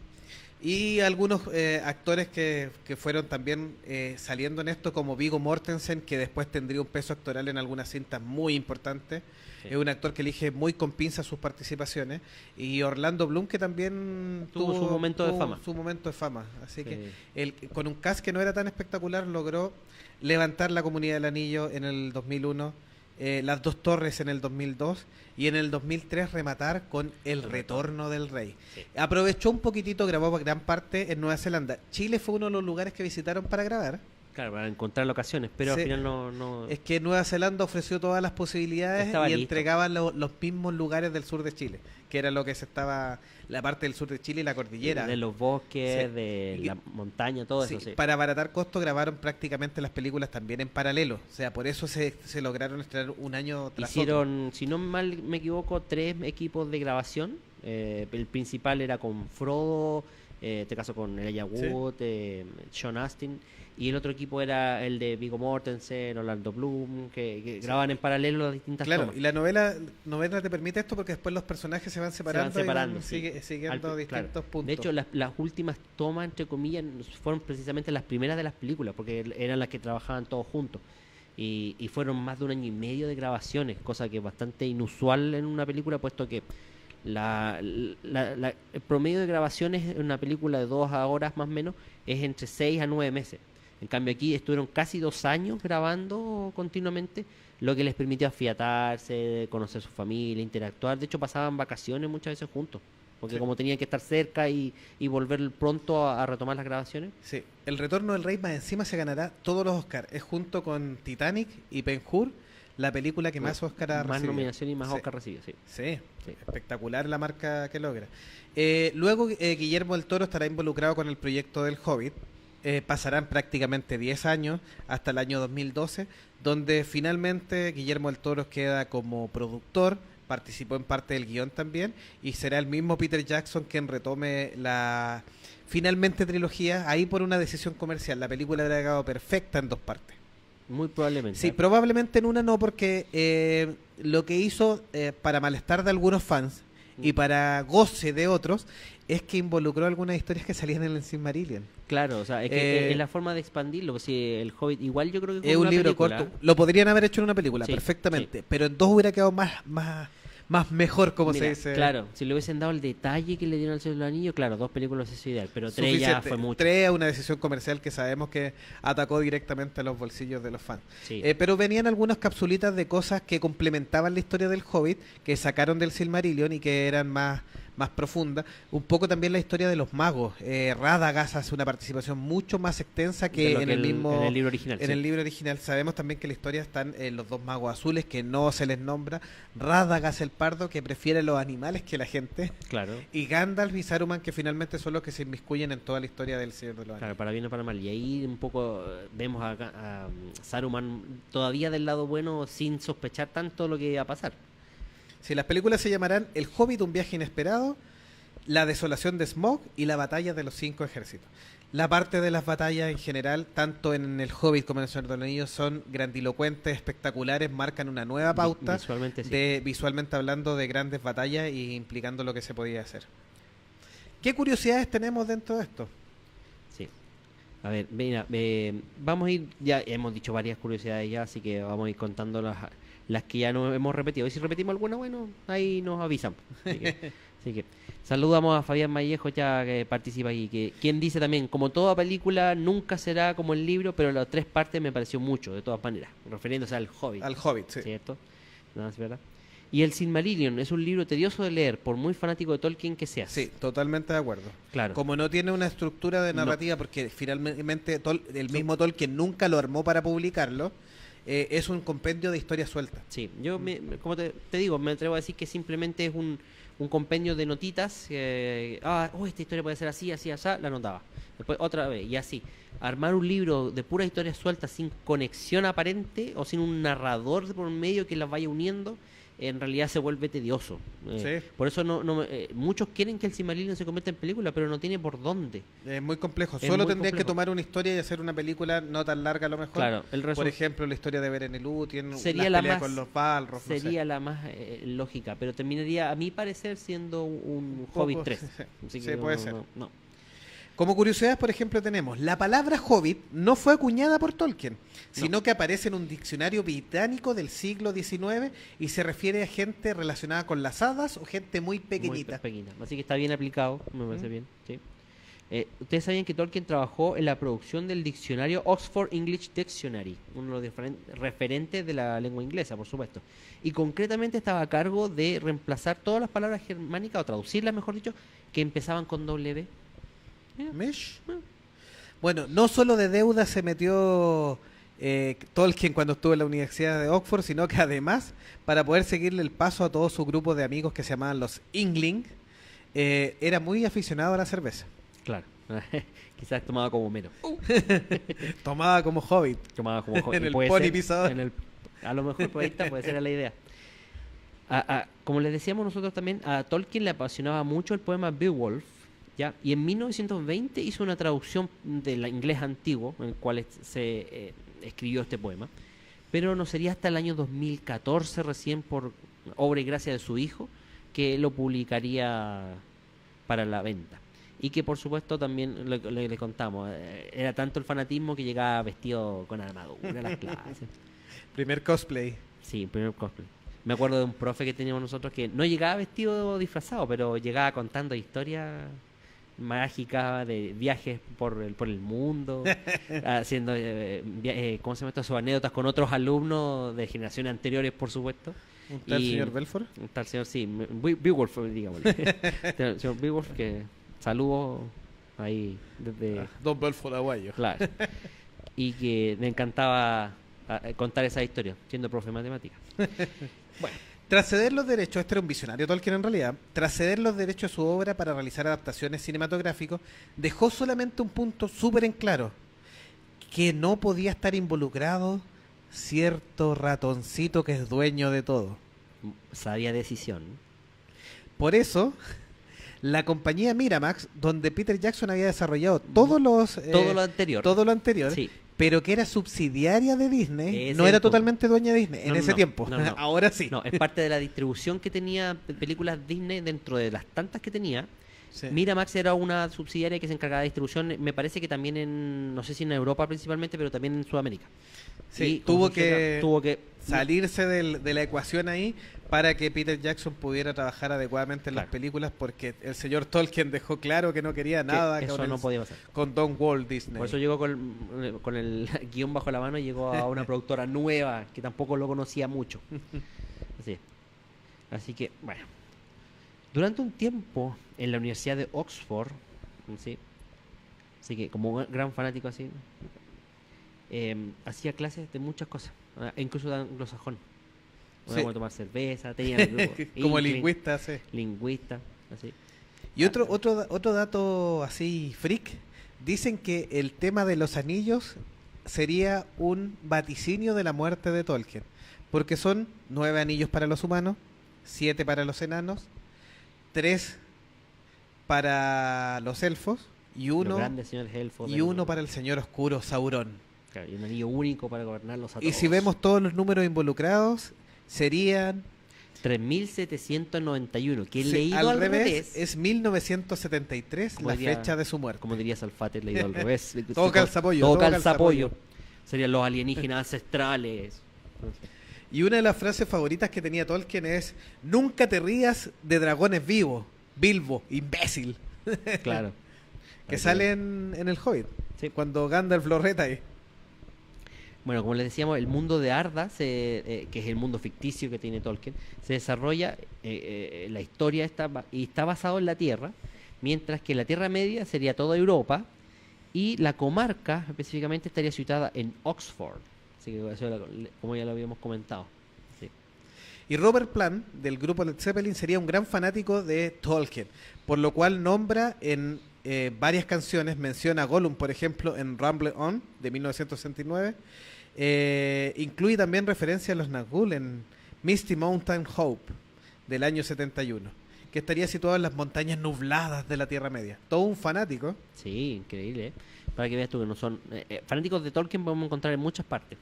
Y algunos actores que fueron también saliendo en esto, como Viggo Mortensen, que después tendría un peso actoral en algunas cintas muy importantes. Sí. Es un actor que elige muy con pinzas sus participaciones. Y Orlando Bloom, que también Tuvo su momento de fama. Su momento de fama. Así Sí. que con un cast que no era tan espectacular, logró levantar la Comunidad del Anillo en el 2001, las Dos Torres en el 2002 y en el 2003 rematar con El Retorno del Rey. Sí. Aprovechó un poquitito, grabó gran parte en Nueva Zelanda. Chile fue uno de los lugares que visitaron para grabar. Claro, para encontrar locaciones, pero Sí. al final no... Es que Nueva Zelanda ofreció todas las posibilidades Estaba y listo. entregaba los mismos lugares del sur de Chile, que era lo que se estaba, la parte del sur de Chile y la cordillera. de los bosques, Sí. de Y- la montaña, todo Sí, eso, sí. Para abaratar costos grabaron prácticamente las películas también en paralelo. O sea, por eso se lograron estrenar un año tras otro. Hicieron, si no mal me equivoco, 3 equipos de grabación. El principal era con Frodo, en este caso con Elijah Wood, Sean Astin, y el otro equipo era el de Viggo Mortensen, Orlando Bloom, que grababan en paralelo las distintas Claro, tomas. y la novela te permite esto porque después los personajes se van separando, separando, y sí. siguiendo distintos Claro. puntos. De hecho, las últimas tomas, entre comillas, fueron precisamente las primeras de las películas, porque eran las que trabajaban todos juntos. Y fueron más de 1 año y medio de grabaciones, cosa que es bastante inusual en una película, puesto que el promedio de grabaciones en una película de 2 horas más o menos es entre 6 a 9 meses. En cambio aquí estuvieron casi 2 años grabando continuamente, lo que les permitió afiatarse, conocer su familia, interactuar. De hecho pasaban vacaciones muchas veces juntos, porque Sí. como tenían que estar cerca y volver pronto a retomar las grabaciones. Sí, El Retorno del Rey más encima se ganará todos los Oscars. Es junto con Titanic y Ben-Hur la película que más Oscar ha Más recibido. nominación y más Sí. Oscar recibido, sí. Sí, Sí. espectacular la marca que logra. Luego Guillermo del Toro estará involucrado con el proyecto del Hobbit. pasarán prácticamente 10 años hasta el año 2012, donde finalmente Guillermo del Toro queda como productor, participó en parte del guión también, y será el mismo Peter Jackson quien retome la finalmente trilogía, ahí por una decisión comercial. La película habrá quedado perfecta en 2 partes. Muy probablemente. Sí, probablemente en una no, porque lo que hizo para malestar de algunos fans y para goce de otros es que involucró algunas historias que salían en el Silmarillion. Claro, o sea, es que es la forma de expandirlo. Pues, si el Hobbit, igual yo creo que Es con un una libro película, corto. Lo podrían haber hecho en una película, Sí, perfectamente. Pero en 2 hubiera quedado más mejor, como Mira, se dice. claro, si le hubiesen dado el detalle que le dieron al Señor de los Anillos, claro, 2 películas es ideal, pero 3 ya Suficiente. fue mucho. 3 es una decisión comercial que sabemos que atacó directamente a los bolsillos de los fans. Sí. Pero venían algunas capsulitas de cosas que complementaban la historia del Hobbit, que sacaron del Silmarillion y que eran más profundas. Un poco también la historia de los magos. Radagast hace una participación mucho más extensa De que lo en que el mismo... en el libro original. En sí. el libro original sabemos también que en la historia están los 2 magos azules que no se les nombra, Radagast el pardo que prefiere los animales que la gente, Claro. y Gandalf y Saruman que finalmente son los que se inmiscuyen en toda la historia del Señor de los Anillos. Claro, para bien o para mal. Y ahí un poco vemos a Saruman todavía del lado bueno sin sospechar tanto lo que iba a pasar. Si las películas se llamarán El Hobbit, un viaje inesperado, La desolación de Smaug y La batalla de los 5 ejércitos. La parte de las batallas en general, tanto en El Hobbit como en El Señor de los Anillos, son grandilocuentes, espectaculares, marcan una nueva pauta Visualmente sí. visualmente hablando de grandes batallas e implicando lo que se podía hacer. ¿Qué curiosidades tenemos dentro de esto? Sí. A ver, mira, vamos a ir, ya hemos dicho varias curiosidades ya, así que vamos a ir contando las que ya no hemos repetido. Y si repetimos alguna, bueno, ahí nos avisan. Así que saludamos a Fabián Mallejo ya que participa aquí, que quien dice también, como toda película nunca será como el libro, pero las 3 partes me pareció mucho, de todas maneras, refiriéndose al Hobbit. Al Hobbit, sí. ¿Cierto? No, es verdad. Y el Silmarillion es un libro tedioso de leer, por muy fanático de Tolkien que seas. Sí, totalmente de acuerdo. Claro. Como no tiene una estructura de No. narrativa, porque finalmente el mismo Tolkien nunca lo armó para publicarlo, es un compendio de historias sueltas. Sí, yo, como te digo, me atrevo a decir que simplemente es un compendio de notitas. Esta historia puede ser así, así, así, la anotaba. Después otra vez, y así. Armar un libro de puras historias sueltas sin conexión aparente o sin un narrador por medio que las vaya uniendo, en realidad se vuelve tedioso. Sí. Por eso muchos quieren que el Silmarillion se convierta en película, pero no tiene por dónde. Es muy complejo. Es Solo muy tendrían que complejo. tomar una historia y hacer una película no tan larga a lo mejor. Claro, el Por resultado ejemplo, la historia de Beren el Lúthien, sería las la peleas más con los Balrog, no sé. sería la más lógica, pero terminaría a mi parecer siendo un Poco, Hobbit 3. sí, Así sí, que puede no, ser. no. Como curiosidades, por ejemplo, tenemos la palabra Hobbit no fue acuñada por Tolkien, sino que aparece en un diccionario británico del siglo XIX y se refiere a gente relacionada con las hadas o gente muy pequeñita. Muy pequeñita. Así que está bien aplicado, me parece Mm. bien. Sí. Ustedes sabían que Tolkien trabajó en la producción del diccionario Oxford English Dictionary, uno de los referentes de la lengua inglesa, por supuesto. Y concretamente estaba a cargo de reemplazar todas las palabras germánicas, o traducirlas, mejor dicho, que empezaban con W. Mish. Bueno, no solo de deuda se metió Tolkien cuando estuvo en la Universidad de Oxford, sino que además, para poder seguirle el paso a todo su grupo de amigos que se llamaban los Yngling, era muy aficionado a la cerveza. Claro. Quizás tomaba como menos. Tomaba como hobbit. Tomaba como En el puede pony ser, pisador. a lo mejor por ahí está, puede ser la idea. Como les decíamos nosotros también, a Tolkien le apasionaba mucho el poema Beowulf, ¿ya? Y en 1920 hizo una traducción del inglés antiguo, en el cual se escribió este poema, pero no sería hasta el año 2014 recién, por obra y gracia de su hijo, que lo publicaría para la venta. Y que por supuesto también le contamos, era tanto el fanatismo que llegaba vestido con armadura a las clases. Primer cosplay. Sí, el primer cosplay. Me acuerdo de un profe que teníamos nosotros que no llegaba vestido disfrazado, pero llegaba contando historias mágicas de viajes por el mundo, haciendo ¿cómo se llama esto? Sus anécdotas con otros alumnos de generaciones anteriores, por supuesto. ¿Un tal Y- señor Belfort? Un tal señor, sí, Beowulf, digamos. El señor Beowulf, que saludo ahí desde... Don Belfort Aguayo. Claro. Y que me encantaba contar esa historia, siendo profe de matemáticas. Bueno, Tras ceder los derechos, este era un visionario Tolkien en realidad, tras ceder los derechos de su obra para realizar adaptaciones cinematográficas, dejó solamente un punto súper en claro, que no podía estar involucrado cierto ratoncito que es dueño de todo. Sabia decisión. Por eso, la compañía Miramax, donde Peter Jackson había desarrollado todo lo anterior, Sí. pero que era subsidiaria de Disney, Ese no es era el punto. totalmente dueña de Disney en No, ese no, tiempo. no, no. Ahora sí. No, es parte de la distribución que tenía de películas Disney dentro de las tantas que tenía. Sí. Miramax era una subsidiaria que se encargaba de distribución, me parece que también en, no sé si en Europa principalmente, pero también en Sudamérica. Sí, Y tuvo tuvo que salirse de la ecuación ahí para que Peter Jackson pudiera trabajar adecuadamente en las Claro. películas, porque el señor Tolkien dejó claro que no quería nada eso no podía pasar. con Don Walt Disney. Por eso llegó con el guión bajo la mano y llegó a una productora nueva que tampoco lo conocía mucho. Así que, bueno. Durante un tiempo en la Universidad de Oxford, ¿sí? Así que como un gran fanático así, hacía clases de muchas cosas, incluso de anglosajón. Sí. Como tomar cerveza, tenía Como inglés, lingüista, sí. lingüista, así. Y otro dato así freak, dicen que el tema de los anillos sería un vaticinio de la muerte de Tolkien, porque son 9 anillos para los humanos, 7 para los enanos, 3 para los elfos y Los uno grandes señores elfos y uno para el señor oscuro Sauron. Claro, y un anillo único para gobernarlos a Y todos. si vemos todos los números involucrados, serían 3791, que he sí, leído al revés. es 1973 Como la diría- fecha de su muerte. Como diría Salfate, leído al revés. Todo calzapollo, Todo todo calzapollo. calzapollo. Serían los alienígenas ancestrales. Y una de las frases favoritas que tenía Tolkien es: nunca te rías de dragones vivos, Bilbo, imbécil. Claro. Que Para salen en el Hobbit, Sí. cuando Gandalf lo reta ahí. Bueno, como les decíamos, el mundo de Arda, que es el mundo ficticio que tiene Tolkien, se desarrolla, la historia está basado en la Tierra, mientras que la Tierra Media sería toda Europa y la comarca específicamente estaría situada en Oxford. Así que eso era, como ya lo habíamos comentado. Sí. Y Robert Plant, del grupo Led Zeppelin, sería un gran fanático de Tolkien, por lo cual nombra en varias canciones, menciona a Gollum, por ejemplo, en Rumble On, de 1969. Incluye también referencia a los Nazgûl en Misty Mountain Hope, del año 71, que estaría situado en las montañas nubladas de la Tierra Media. Todo un fanático. Sí, increíble, ¿eh? Para que veas tú que no son... fanáticos de Tolkien podemos encontrar en muchas partes.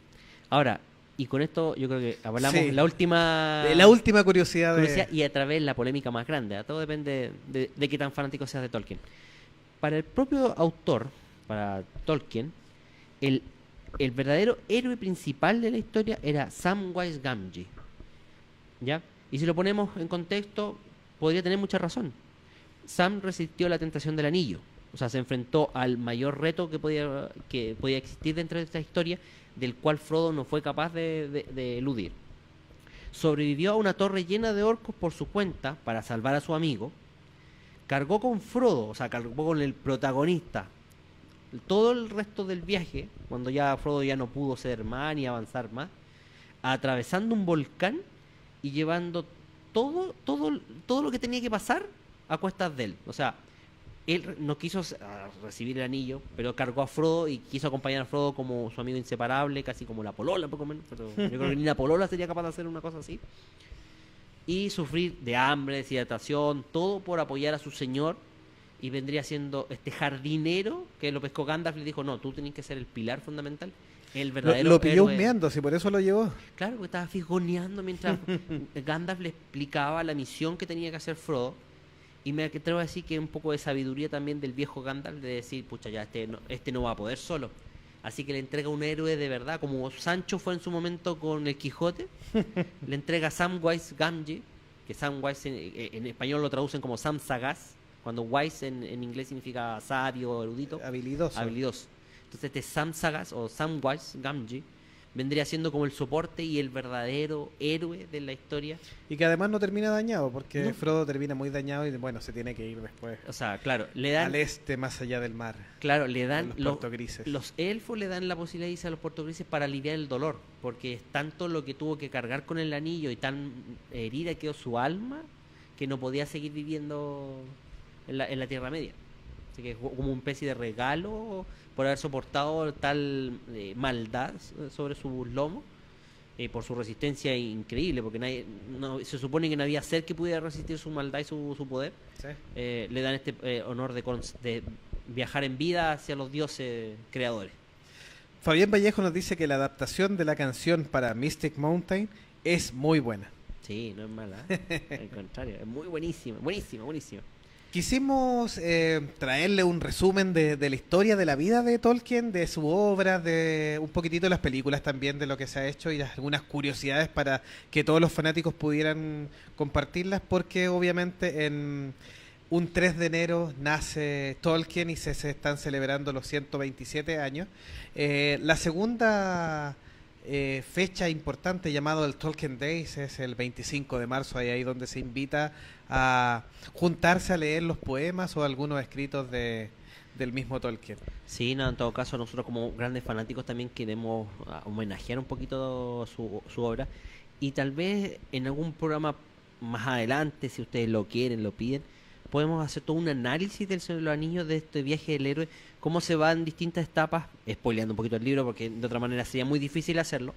Ahora, y con esto yo creo que hablamos Sí. la última... La última curiosidad curiosidad de... y a través de la polémica más grande. Todo depende de qué tan fanático seas de Tolkien. Para el propio autor, para Tolkien, el verdadero héroe principal de la historia era Samwise Gamgee. ¿Ya? Y si lo ponemos en contexto, podría tener mucha razón. Sam resistió la tentación del anillo. O sea, se enfrentó al mayor reto que podía existir dentro de esta historia, del cual Frodo no fue capaz de eludir. Sobrevivió a una torre llena de orcos por su cuenta para salvar a su amigo. Cargó con Frodo, o sea, cargó con el protagonista todo el resto del viaje, cuando ya Frodo ya no pudo ser más ni avanzar más, atravesando un volcán y llevando todo lo que tenía que pasar a cuestas de él. O sea, él no quiso recibir el anillo, pero cargó a Frodo y quiso acompañar a Frodo como su amigo inseparable, casi como la polola, poco menos. Pero yo creo que ni la polola sería capaz de hacer una cosa así. Y sufrir de hambre, deshidratación, todo por apoyar a su señor. Y vendría siendo este jardinero que lo pescó Gandalf y le dijo: no, tú tenés que ser el pilar fundamental, el verdadero Lo pilló héroe. humeando, si por eso lo llevó. Claro, que estaba fisgoneando mientras Gandalf le explicaba la misión que tenía que hacer Frodo. Y me atrevo a decir que un poco de sabiduría también del viejo Gandalf, de decir: pucha, ya este no va a poder solo. Así que le entrega un héroe de verdad, como Sancho fue en su momento con el Quijote. Le entrega a Samwise Gamgee, que Samwise en español lo traducen como Sam Sagaz, cuando wise en inglés significa sabio, erudito, Habilidoso. habilidoso. Entonces este Sam Sagaz o Samwise Gamgee vendría siendo como el soporte y el verdadero héroe de la historia. Y que además no termina dañado, porque No. Frodo termina muy dañado y bueno, se tiene que ir después O sea, claro, le dan, al este, más allá del mar. claro, le con dan los los, puertos grises. los elfos le dan la posibilidad de irse a los puertos grises para aliviar el dolor, porque es tanto lo que tuvo que cargar con el anillo y tan herida quedó su alma que no podía seguir viviendo en la Tierra Media. Así que es como una especie de regalo por haber soportado tal maldad sobre sus lomos, por su resistencia increíble, porque nadie, no, se supone que no había ser que pudiera resistir su maldad y su poder. ¿Sí? Le dan este honor de viajar en vida hacia los dioses creadores. Fabián Vallejo nos dice que la adaptación de la canción para Mystic Mountain es muy buena. Sí, no es mala, al contrario, es muy buenísima, buenísima, buenísima. Quisimos traerle un resumen de la historia de la vida de Tolkien, de su obra, de un poquitito de las películas también, de lo que se ha hecho y algunas curiosidades para que todos los fanáticos pudieran compartirlas, porque obviamente en un 3 de enero nace Tolkien y se están celebrando los 127 años. La segunda fecha importante llamado el Tolkien Days es el 25 de marzo, ahí donde se invita a juntarse a leer los poemas o algunos escritos del mismo Tolkien. Sí, no, en todo caso nosotros como grandes fanáticos también queremos homenajear un poquito su obra y tal vez en algún programa más adelante, si ustedes lo quieren, lo piden, podemos hacer todo un análisis del Señor de los Anillos, de este viaje del héroe, cómo se va en distintas etapas, spoileando un poquito el libro porque de otra manera sería muy difícil hacerlo,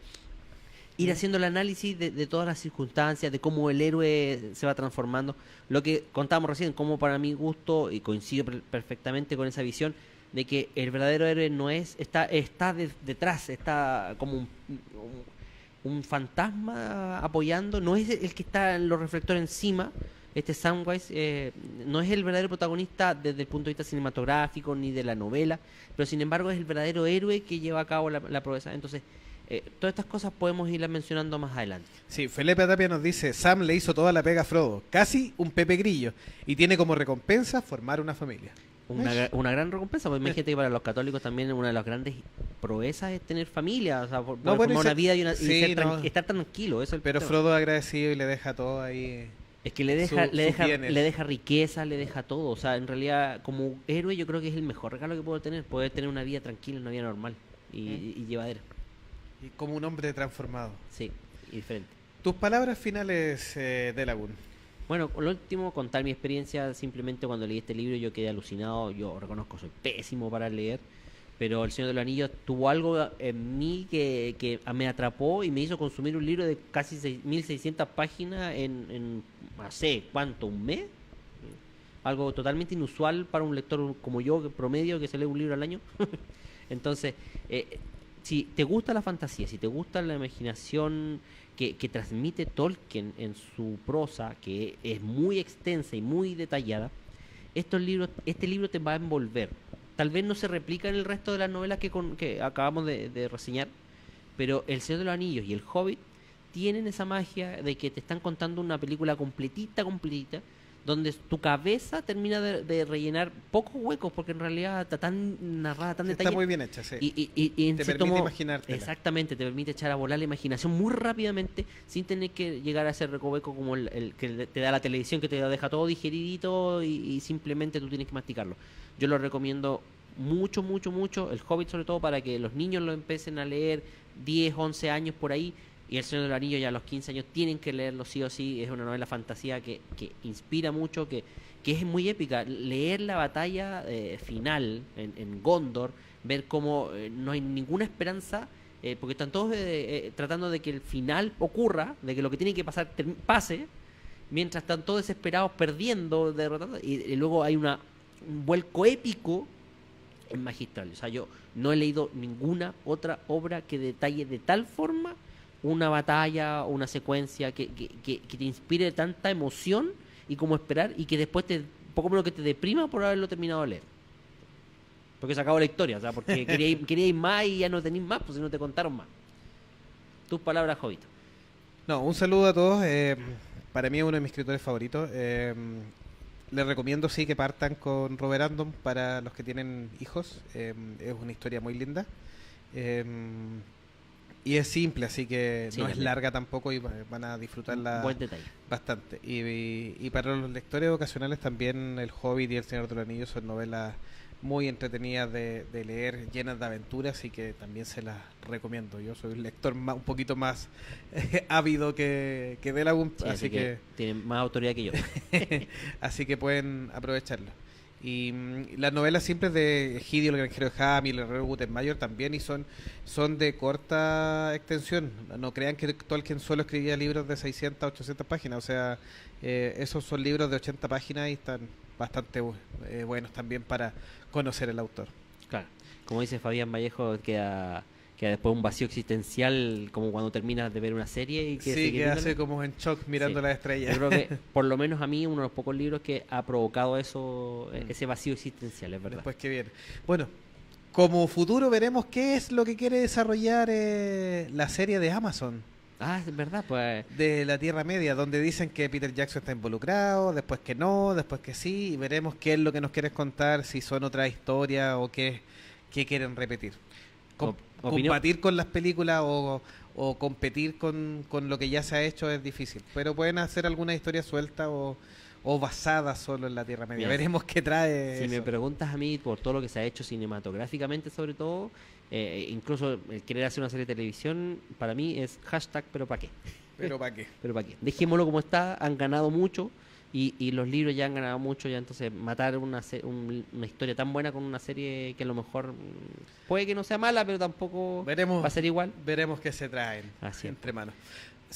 ir haciendo el análisis de todas las circunstancias, de cómo el héroe se va transformando, lo que contábamos recién, como para mi gusto, y coincido perfectamente con esa visión, de que el verdadero héroe no es, está detrás, está como un fantasma apoyando, no es el que está en los reflectores encima. Este Samwise no es el verdadero protagonista desde el punto de vista cinematográfico ni de la novela, pero sin embargo es el verdadero héroe que lleva a cabo la proeza. Entonces, todas estas cosas podemos irlas mencionando más adelante. Sí, Felipe Tapia nos dice, Sam le hizo toda la pega a Frodo, casi un Pepe Grillo, y tiene como recompensa formar una familia. Una gran recompensa, porque imagínate que para los católicos también una de las grandes proezas es tener familia, o sea, No, bueno, formar una ese- vida y sí, ser no. estar tranquilo. Eso es el Pero tema. Frodo agradecido y le deja todo ahí. Es que le deja, sus bienes. le deja riqueza, le deja todo. O sea, en realidad, como héroe, yo creo que es el mejor regalo que puedo tener, poder tener una vida tranquila, una vida normal y llevadera. Y como un hombre transformado. Sí, y diferente. Tus palabras finales, de Lagún. Bueno, con lo último, contar mi experiencia. Simplemente cuando leí este libro yo quedé alucinado. Yo reconozco, soy pésimo para leer, pero El Señor de los Anillos tuvo algo en mí que me atrapó y me hizo consumir un libro de casi 1600 páginas en no sé, ¿cuánto? ¿Un mes? Algo totalmente inusual para un lector como yo, que promedio, que se lee un libro al año. Entonces, si te gusta la fantasía, si te gusta la imaginación que transmite Tolkien en su prosa, que es muy extensa y muy detallada, este libro te va a envolver. Tal vez no se replica en el resto de las novelas que acabamos de reseñar, pero El Señor de los Anillos y El Hobbit tienen esa magia de que te están contando una película completita, donde tu cabeza termina de rellenar pocos huecos, porque en realidad está tan narrada, tan Está detallada. muy bien hecha, sí. Y en Te cierto permite modo, imaginártela. exactamente, te permite echar a volar la imaginación muy rápidamente sin tener que llegar a ese recoveco como el que te da la televisión, que te deja todo digeridito y simplemente tú tienes que masticarlo. Yo lo recomiendo mucho, mucho, mucho, El Hobbit sobre todo, para que los niños lo empiecen a leer 10, 11 años por ahí, y El Señor del Anillo ya a los 15 años tienen que leerlo sí o sí. Es una novela fantasía que inspira mucho, que es muy épica. Leer la batalla final en Gondor, ver cómo no hay ninguna esperanza, porque están todos tratando de que el final ocurra, de que lo que tiene que pasar pase, mientras están todos desesperados, perdiendo, derrotando, y luego hay un vuelco épico. Es magistral. O sea, yo no he leído ninguna otra obra que detalle de tal forma una batalla, una secuencia que te inspire tanta emoción y como esperar, y que después poco menos que te deprima por haberlo terminado de leer. Porque se acabó la historia, o sea, porque queríais más y ya no tenéis más, pues si no te contaron más. Tus palabras, Jovito. No, un saludo a todos. Para mí es uno de mis escritores favoritos. Les recomiendo sí que partan con Robert Andom para los que tienen hijos. Es una historia muy linda. Y es simple, así que Sí, no es también. larga tampoco y van a disfrutarla Buen detalle. bastante. Y para los lectores ocasionales también El Hobbit y El Señor de los Anillos son novelas muy entretenidas de leer, llenas de aventuras, así que también se las recomiendo. Yo soy un lector un poquito más ávido que Delagún, Sí, así que tienen más autoridad que yo. así que pueden aprovecharlo. Y las novelas simples de Gideon, el granjero de Ham y el herrero Gutenberg también y son de corta extensión. No crean que Tolkien solo escribía libros de 600 800 páginas. O sea, esos son libros de 80 páginas y están bastante buenos también para conocer el autor. Claro. Como dice Fabián Vallejo, queda después un vacío existencial, como cuando terminas de ver una serie y que Sí, sigues que viéndola. hace como en shock mirando Sí. las estrellas. Yo creo que, por lo menos a mí, uno de los pocos libros que ha provocado eso, ese vacío existencial, es verdad. Después que viene. Bueno, como futuro veremos qué es lo que quiere desarrollar la serie de Amazon Ah, es verdad, pues. de la Tierra Media, donde dicen que Peter Jackson está involucrado, después que no, después que sí, y veremos qué es lo que nos quieres contar, si son otras historias o qué quieren repetir. Opinión. Combatir con las películas o competir con lo que ya se ha hecho es difícil, pero pueden hacer alguna historia suelta o basada solo en la Tierra Media. Mira, Veremos qué trae Si me eso. preguntas a mí por todo lo que se ha hecho cinematográficamente, sobre todo, incluso el querer hacer una serie de televisión, para mí es hashtag, pero ¿para qué? Pero ¿para qué? Pero ¿para qué? Dejémoslo como está, han ganado mucho y los libros ya han ganado mucho, ya entonces matar una historia tan buena con una serie que a lo mejor puede que no sea mala, pero tampoco Veremos, va a ser igual. veremos qué se traen Así es. entre manos.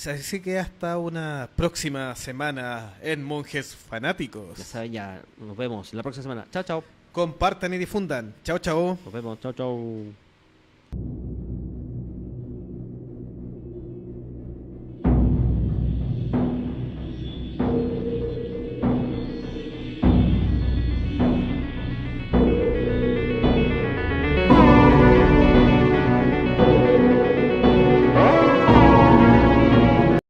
Así que hasta una próxima semana en Monjes Fanáticos. Ya saben, ya nos vemos la próxima semana. Chao, chao. Compartan y difundan. Chao, chao. Nos vemos. Chao, chao.